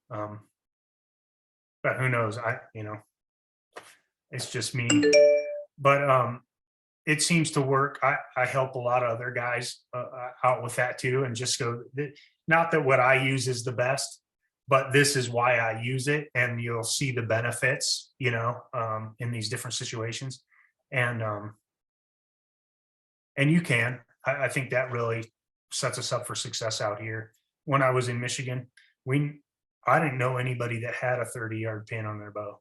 But who knows? It's just me. But it seems to work. I help a lot of other guys out with that too, and just go, not that what I use is the best, but this is why I use it, and you'll see the benefits, in these different situations. And you can. I think that really sets us up for success out here. When I was in Michigan, I didn't know anybody that had a 30-yard pin on their bow.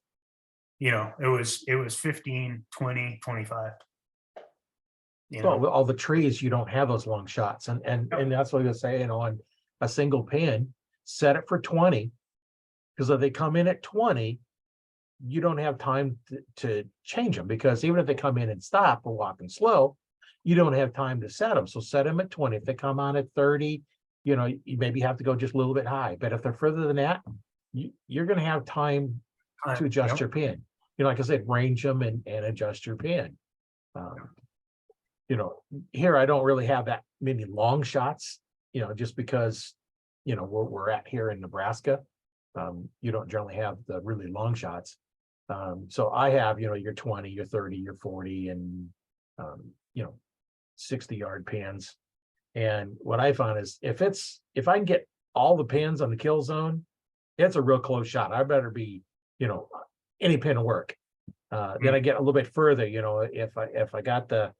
It was 15, 20, 25. Well, with all the trees, you don't have those long shots, and that's what I was saying, on a single pin, set it for 20, because if they come in at 20, you don't have time to change them, because even if they come in and stop or walking slow, you don't have time to set them. So set them at 20. If they come on at 30, you maybe have to go just a little bit high. But if they're further than that, you're going to have time to adjust your pin. Like I said, range them and adjust your pin. Here I don't really have that many long shots, just because, where we're at here in Nebraska, you don't generally have the really long shots. So I have, your 20, your 30, your 40, and, 60-yard pins. And what I found is if I can get all the pins on the kill zone, it's a real close shot. I better be, any pin will work. Then I get a little bit further, if I got the,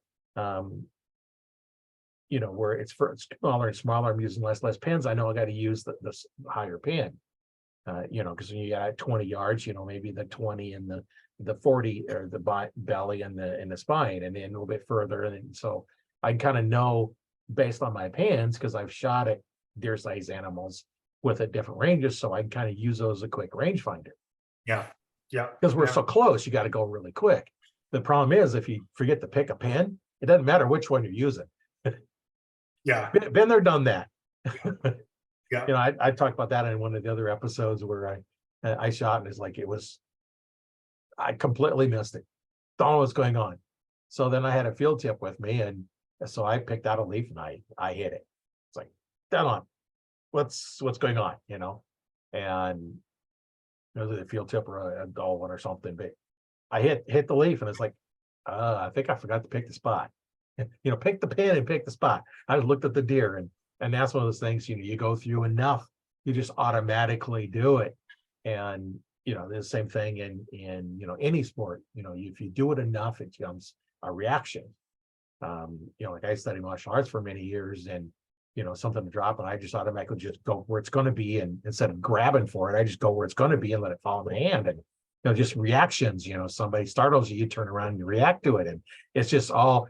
where it's smaller and smaller, I'm using less pins. I know I got to use the higher pin, because when you got 20 yards, maybe the 20 and the 40 or the belly and the spine, and then a little bit further. And so I kind of know based on my pins, because I've shot at deer size animals with at different ranges. So I can kind of use those as a quick rangefinder. Yeah. Because we're so close, you got to go really quick. The problem is if you forget to pick a pin, it doesn't matter which one you're using. Yeah. Been there, done that. Yeah. I talked about that in one of the other episodes where I shot, and it's like I completely missed it. Don't know what's going on. So then I had a field tip with me, and so I picked out a leaf and I hit it. It's like, dead on. What's going on? And the field tip or a dull one or something, but I hit the leaf, and it's like, I think I forgot to pick the spot. Pick the pin and pick the spot. I just looked at the deer, and that's one of those things, you go through enough, you just automatically do it. And the same thing in any sport. If you do it enough, it becomes a reaction. Like I studied martial arts for many years, and something to drop, and I just automatically just go where it's going to be, and instead of grabbing for it, I just go where it's going to be and let it fall in my hand. And just reactions. Somebody startles you, you turn around and you react to it, and it's just all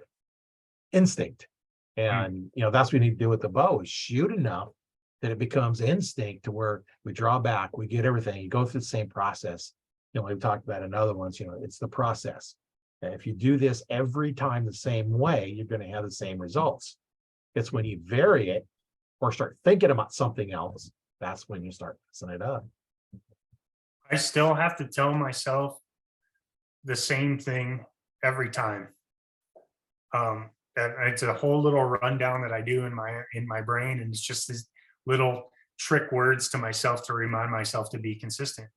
instinct. And that's what we need to do with the bow, is shoot enough that it becomes instinct, to where we draw back, we get everything, you go through the same process. We've talked about in other ones, it's the process. And if you do this every time the same way, you're going to have the same results. It's when you vary it or start thinking about something else, that's when you start messing it up. I still have to tell myself the same thing every time. it's a whole little rundown that I do in my brain, and it's just these little trick words to myself to remind myself to be consistent.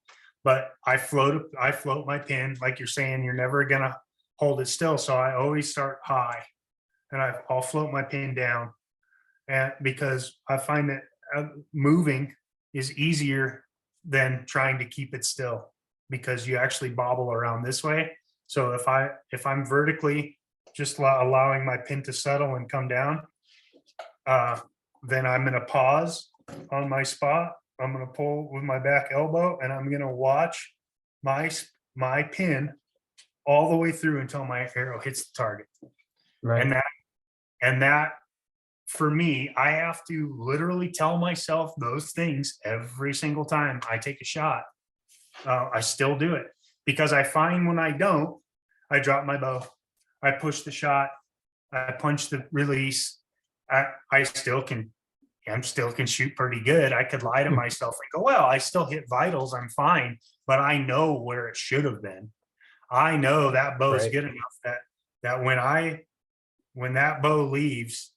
But I float my pin, like you're saying, you're never gonna hold it still. So I always start high, and I'll float my pin down, and because I find that moving is easier than trying to keep it still, because you actually bobble around this way. So if I'm vertically just allowing my pin to settle and come down, then I'm going to pause on my spot. I'm going to pull with my back elbow, and I'm going to watch my pin all the way through until my arrow hits the target. Right. And that for me, I have to literally tell myself those things every single time I take a shot. I still do it, because I find when I don't, I drop my bow, I push the shot, I punch the release. I'm still can shoot pretty good. I could lie to myself and go, well, I still hit vitals, I'm fine, but I know where it should have been. I know that bow is good enough that when that bow leaves,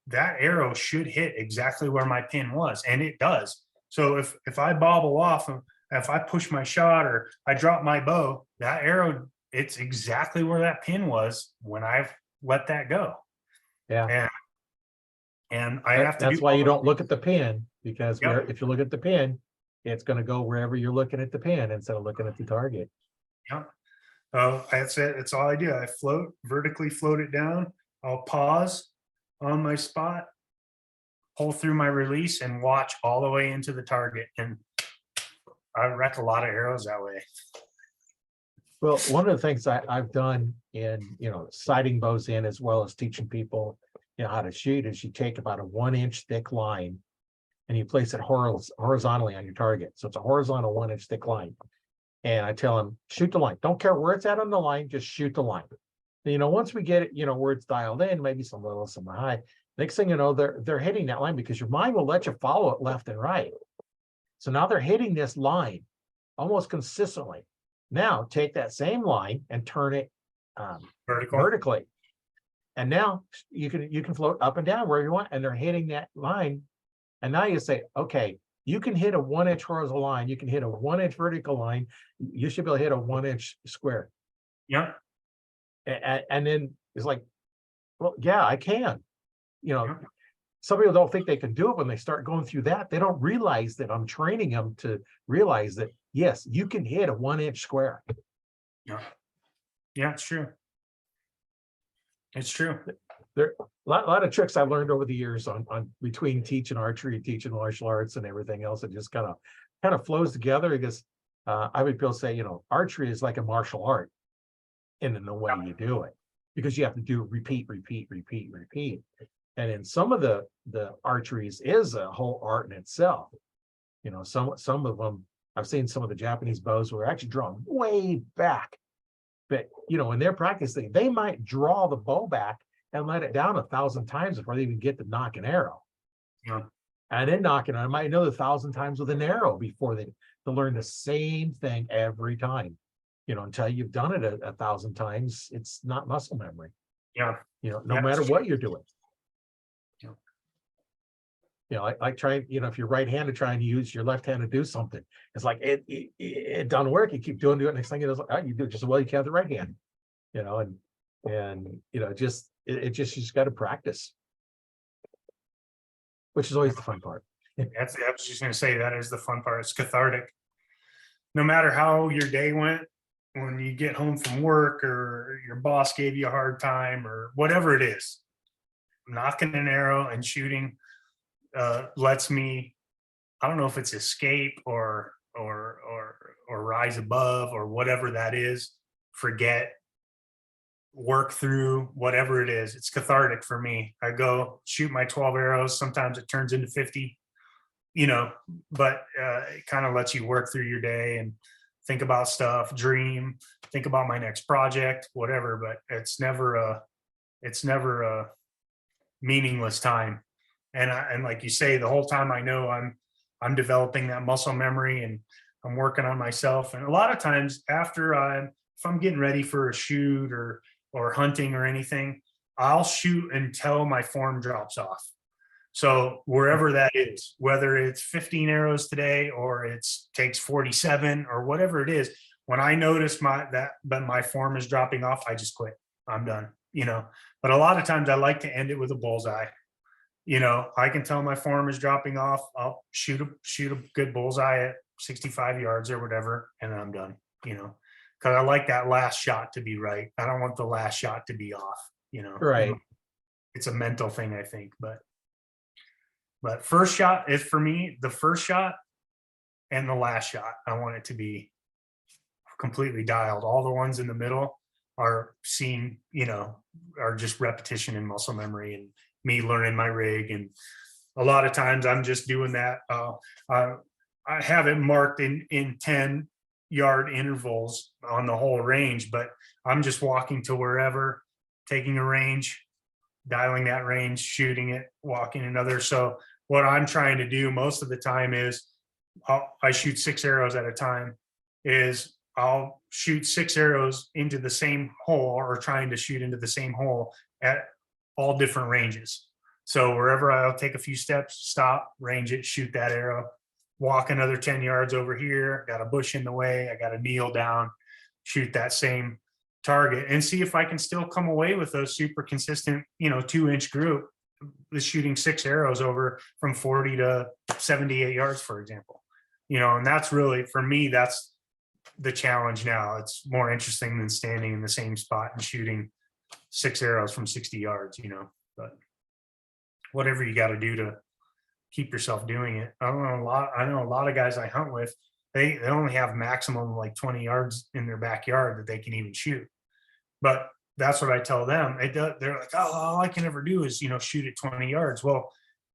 that arrow should hit exactly where my pin was, and it does. So if I bobble off, if I push my shot or I drop my bow, that arrow, it's exactly where that pin was when I've let that go. Yeah. And I have to. That's why you don't look at the pin, because Yep. if you look at the pin, it's going to go wherever you're looking at the pin instead of looking at the target. Yeah. That's it. That's all I do. I vertically float it down. I'll pause on my spot, pull through my release, and watch all the way into the target. And I wreck a lot of arrows that way. Well, one of the things I've done in, sighting bows in, as well as teaching people, how to shoot, is you take about a 1-inch thick line and you place it horizontally on your target. So it's a horizontal 1-inch thick line. And I tell them, shoot the line. Don't care where it's at on the line, just shoot the line. Once we get it, where it's dialed in, maybe some low, some high, next thing you know, they're hitting that line, because your mind will let you follow it left and right. So now they're hitting this line almost consistently. Now take that same line and turn it vertically. And now you can float up and down wherever you want, and they're hitting that line. And now you say, okay, you can hit a 1-inch horizontal line, you can hit a 1-inch vertical line, you should be able to hit a 1-inch square. Yeah. And then it's like, well, yeah, I can. Yeah. Some people don't think they can do it when they start going through that. They don't realize that I'm training them to realize that, yes, you can hit a 1-inch square. Yeah. Yeah, it's true. It's true. There are a lot of tricks I've learned over the years on between teaching archery, teaching martial arts, and everything else. It just kind of flows together, because I would feel say, archery is like a martial art in the way you do it, because you have to do repeat. And in some of the archeries is a whole art in itself. Some of them, I've seen some of the Japanese bows were actually drawn way back. But, in their practicing, they might draw the bow back and let it down 1,000 times before they even get to knock an arrow. Yeah. And then knocking it, I might know 1,000 times with an arrow before they learn the same thing every time. Until you've done it 1,000 times, it's not muscle memory. Yeah. No matter what you're doing. Like trying, if you're right-handed, trying to use your left hand to do something, it's like it doesn't work. You keep doing it. Next thing you know, you do it just as well you can with the right hand. It just you just got to practice, which is always the fun part. I was just going to say, that is the fun part. It's cathartic. No matter how your day went, when you get home from work, or your boss gave you a hard time, or whatever it is, knocking an arrow and shooting lets me, I don't know if it's escape or rise above, or whatever that is, forget, work through, whatever it is. It's cathartic for me. I go shoot my 12 arrows. Sometimes it turns into 50, but it kind of lets you work through your day and think about stuff, dream, think about my next project, whatever. But it's never a meaningless time. And like you say, the whole time I know I'm developing that muscle memory, and I'm working on myself. And a lot of times if I'm getting ready for a shoot or hunting or anything, I'll shoot until my form drops off. So wherever that is, whether it's 15 arrows today or it's takes 47 or whatever it is, when I notice but my form is dropping off, I just quit. I'm done, you know. But a lot of times I like to end it with a bullseye. You know, I can tell my form is dropping off. I'll shoot a good bullseye at 65 yards or whatever, and I'm done, you know, because I like that last shot to be right. I don't want the last shot to be off, you know. Right. It's a mental thing, I think, but first shot is for me, the first shot and the last shot. I want it to be completely dialed. All the ones in the middle are seen, you know, are just repetition and muscle memory and me learning my rig. And a lot of times I'm just doing that. I have it marked in 10-yard intervals on the whole range, but I'm just walking to wherever, taking a range, dialing that range, shooting it, walking another. So what I'm trying to do most of the time is I shoot 6 arrows at a time. Is I'll shoot 6 arrows into the same hole, or trying to shoot into the same hole at all different ranges. So wherever I'll take a few steps, stop, range it, shoot that arrow, walk another 10 yards over here, got a bush in the way, I got to kneel down, shoot that same target, and see if I can still come away with those super consistent, you know, 2-inch group with shooting 6 arrows over from 40 to 78 yards, for example. You know, and that's really, for me, that's the challenge now. It's more interesting than standing in the same spot and shooting 6 arrows from 60 yards, you know, but whatever you got to do to keep yourself doing it. I know a lot of guys I hunt with, they only have maximum like 20 yards in their backyard that they can even shoot. But that's what I tell them. They're like, oh, all I can ever do is, you know, shoot at 20 yards. Well,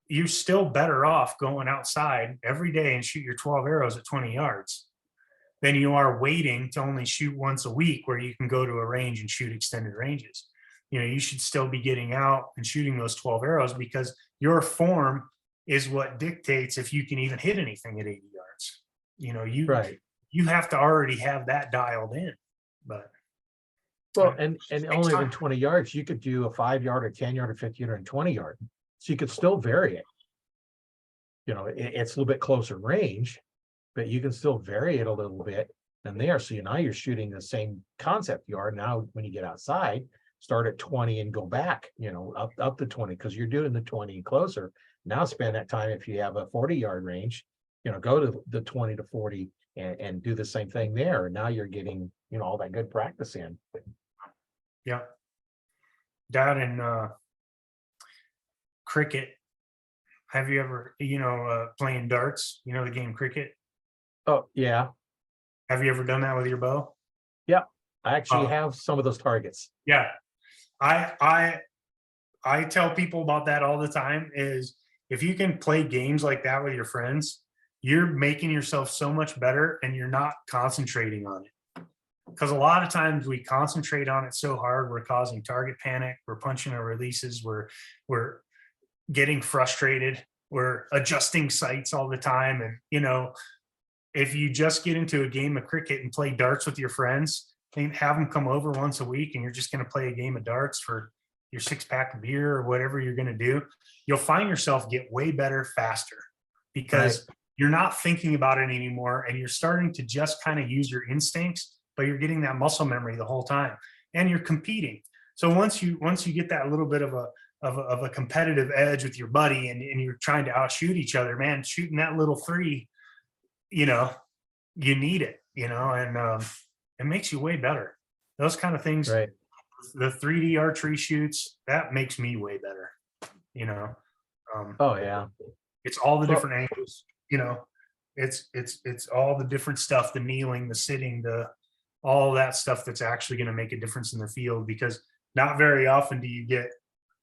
you're still better off going outside every day and shoot your 12 arrows at 20 yards than you are waiting to only shoot once a week where you can go to a range and shoot extended ranges. You know, you should still be getting out and shooting those 12 arrows, because your form is what dictates if you can even hit anything at 80 yards. You know, you have to already have that dialed in. But well, and only even 20 yards, you could do a 5-yard or 10-yard or 50-yard and 20-yard. So you could still vary it. You know, it's a little bit closer range, but you can still vary it a little bit than there. So now you're shooting the same concept yard. Now, when you get outside, start at 20 and go back, you know, up to 20, because you're doing the 20 and closer. Now spend that time, if you have a 40-yard range, you know, go to the 20 to 40 and do the same thing there. And now you're getting, you know, all that good practice in. Yeah. Down in cricket, have you ever, you know, playing darts, you know, the game cricket? Oh, yeah. Have you ever done that with your bow? Yeah. I actually have some of those targets. Yeah. I tell people about that all the time. Is if you can play games like that with your friends, you're making yourself so much better and you're not concentrating on it. Because a lot of times we concentrate on it so hard, we're causing target panic, we're punching our releases, we're getting frustrated, we're adjusting sights all the time. And, you know, if you just get into a game of cricket and play darts with your friends, and have them come over once a week, and you're just going to play a game of darts for your 6-pack of beer or whatever you're going to do, you'll find yourself get way better faster, because you're not thinking about it anymore, and you're starting to just kind of use your instincts, but you're getting that muscle memory the whole time, and you're competing. So once you get that little bit of a competitive edge with your buddy, and you're trying to outshoot each other, man, shooting that little 3, you know, you need it, you know, and it makes you way better. Those kind of things, right? The 3D archery shoots, that makes me way better, you know. Oh yeah, it's all the different angles, you know. It's all the different stuff, the kneeling, the sitting, all that stuff that's actually going to make a difference in the field, because not very often do you get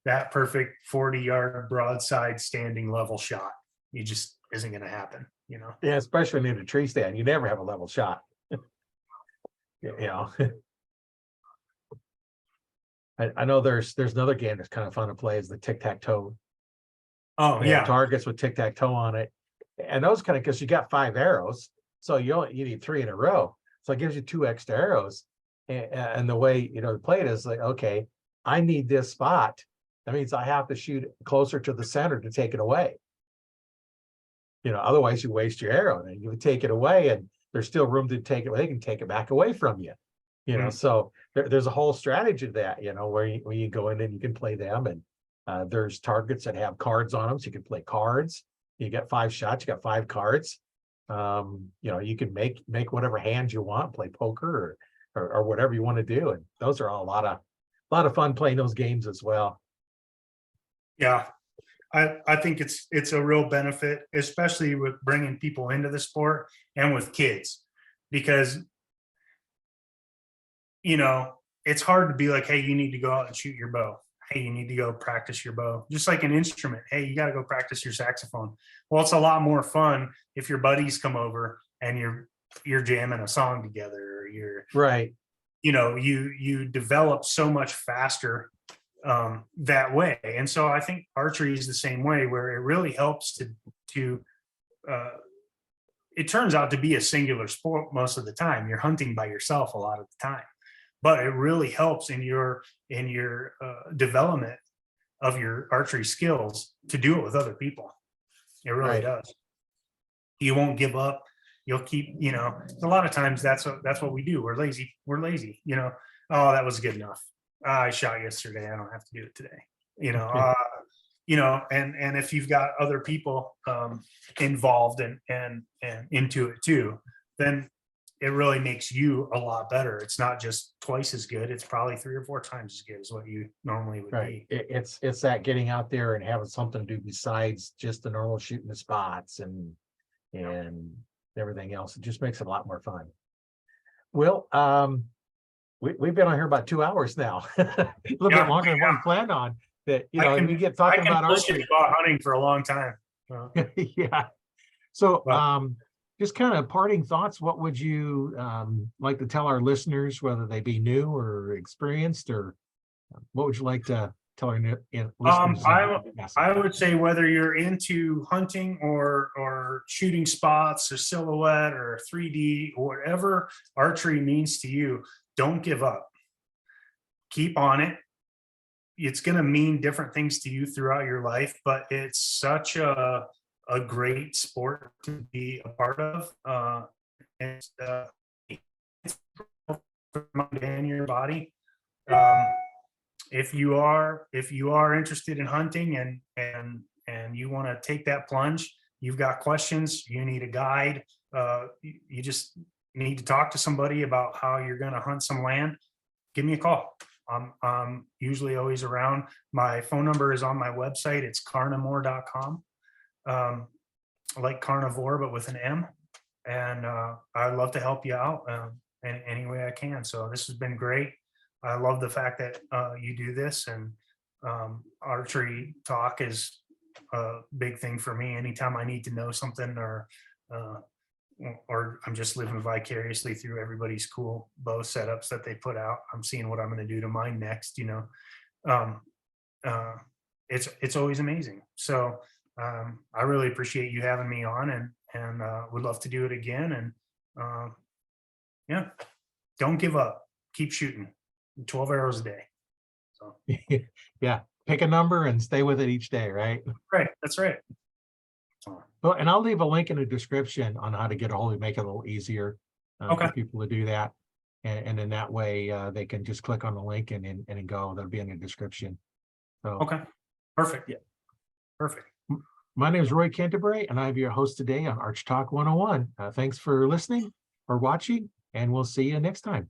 that perfect 40-yard broadside standing level shot. It just isn't going to happen, you know. Yeah, especially near the tree stand, you never have a level shot. You know. I know there's another game that's kind of fun to play, is the tic-tac-toe. Oh yeah, targets with tic-tac-toe on it, and those kind of, because you got 5 arrows, so you need 3 in a row, so it gives you 2 extra arrows. And the way, you know, to play it is like, okay, I need this spot. That means I have to shoot closer to the center to take it away. Otherwise you waste your arrow, and you would take it away and there's still room to take it. They can take it back away from you. So there's a whole strategy to that, where you go in and you can play them, and there's targets that have cards on them, so you can play cards. You got 5 shots, you got 5 cards. You can make whatever hand you want, play poker or whatever you want to do, and those are all a lot of fun playing those games as well. Yeah, I think it's a real benefit, especially with bringing people into the sport and with kids, because it's hard to be like, hey, you need to go out and shoot your bow. Hey, you need to go practice your bow. Just like an instrument. Hey, you got to go practice your saxophone. Well, it's a lot more fun if your buddies come over and you're jamming a song together, or you're right. You develop so much faster that way. And so I think archery is the same way, where it really helps to it turns out to be a singular sport most of the time. You're hunting by yourself a lot of the time, but it really helps in your development of your archery skills to do it with other people. It really does. You won't give up. You'll keep, a lot of times that's what we do. We're lazy. Oh, that was good enough. I shot yesterday. I don't have to do it today. And if you've got other people involved and into it too, then it really makes you a lot better. It's not just twice as good. It's probably 3 or 4 times as good as what you normally would be. It's that getting out there and having something to do besides just the normal shooting the spots and everything else. It just makes it a lot more fun. Well, we've been on here about 2 hours now, a little bit longer than what we planned on. That we get talking about archery, about hunting for a long time. Yeah. So, just kind of parting thoughts. What would you like to tell our listeners, whether they be new or experienced, or what would you like to tell our listeners? I would say whether you're into hunting or shooting spots or silhouette or 3D or whatever archery means to you, don't give up. Keep on it. It's going to mean different things to you throughout your life, but it's such a great sport to be a part of. It's in your body. If you are interested in hunting and you want to take that plunge, you've got questions, you need a guide, you just need to talk to somebody about how you're going to hunt some land, give me a call. I'm usually always around. My phone number is on my website. It's carnimore.com. Like carnivore, but with an M. And I'd love to help you out in any way I can. So this has been great. I love the fact that you do this, and archery talk is a big thing for me. Anytime I need to know something, or I'm just living vicariously through everybody's cool bow setups that they put out. I'm seeing what I'm going to do to mine next. It's always amazing. So I really appreciate you having me on, and would love to do it again. And don't give up. Keep shooting. 12 arrows a day. So yeah, pick a number and stay with it each day, right? Right. That's right. Well, and I'll leave a link in the description on how to get a hold of it, make it a little easier for people to do that. And in that way, they can just click on the link and go. That'll be in the description. So okay, perfect. Yeah, perfect. My name is Roy Canterbury, and I'm your host today on Arch Talk 101. Thanks for listening or watching, and we'll see you next time.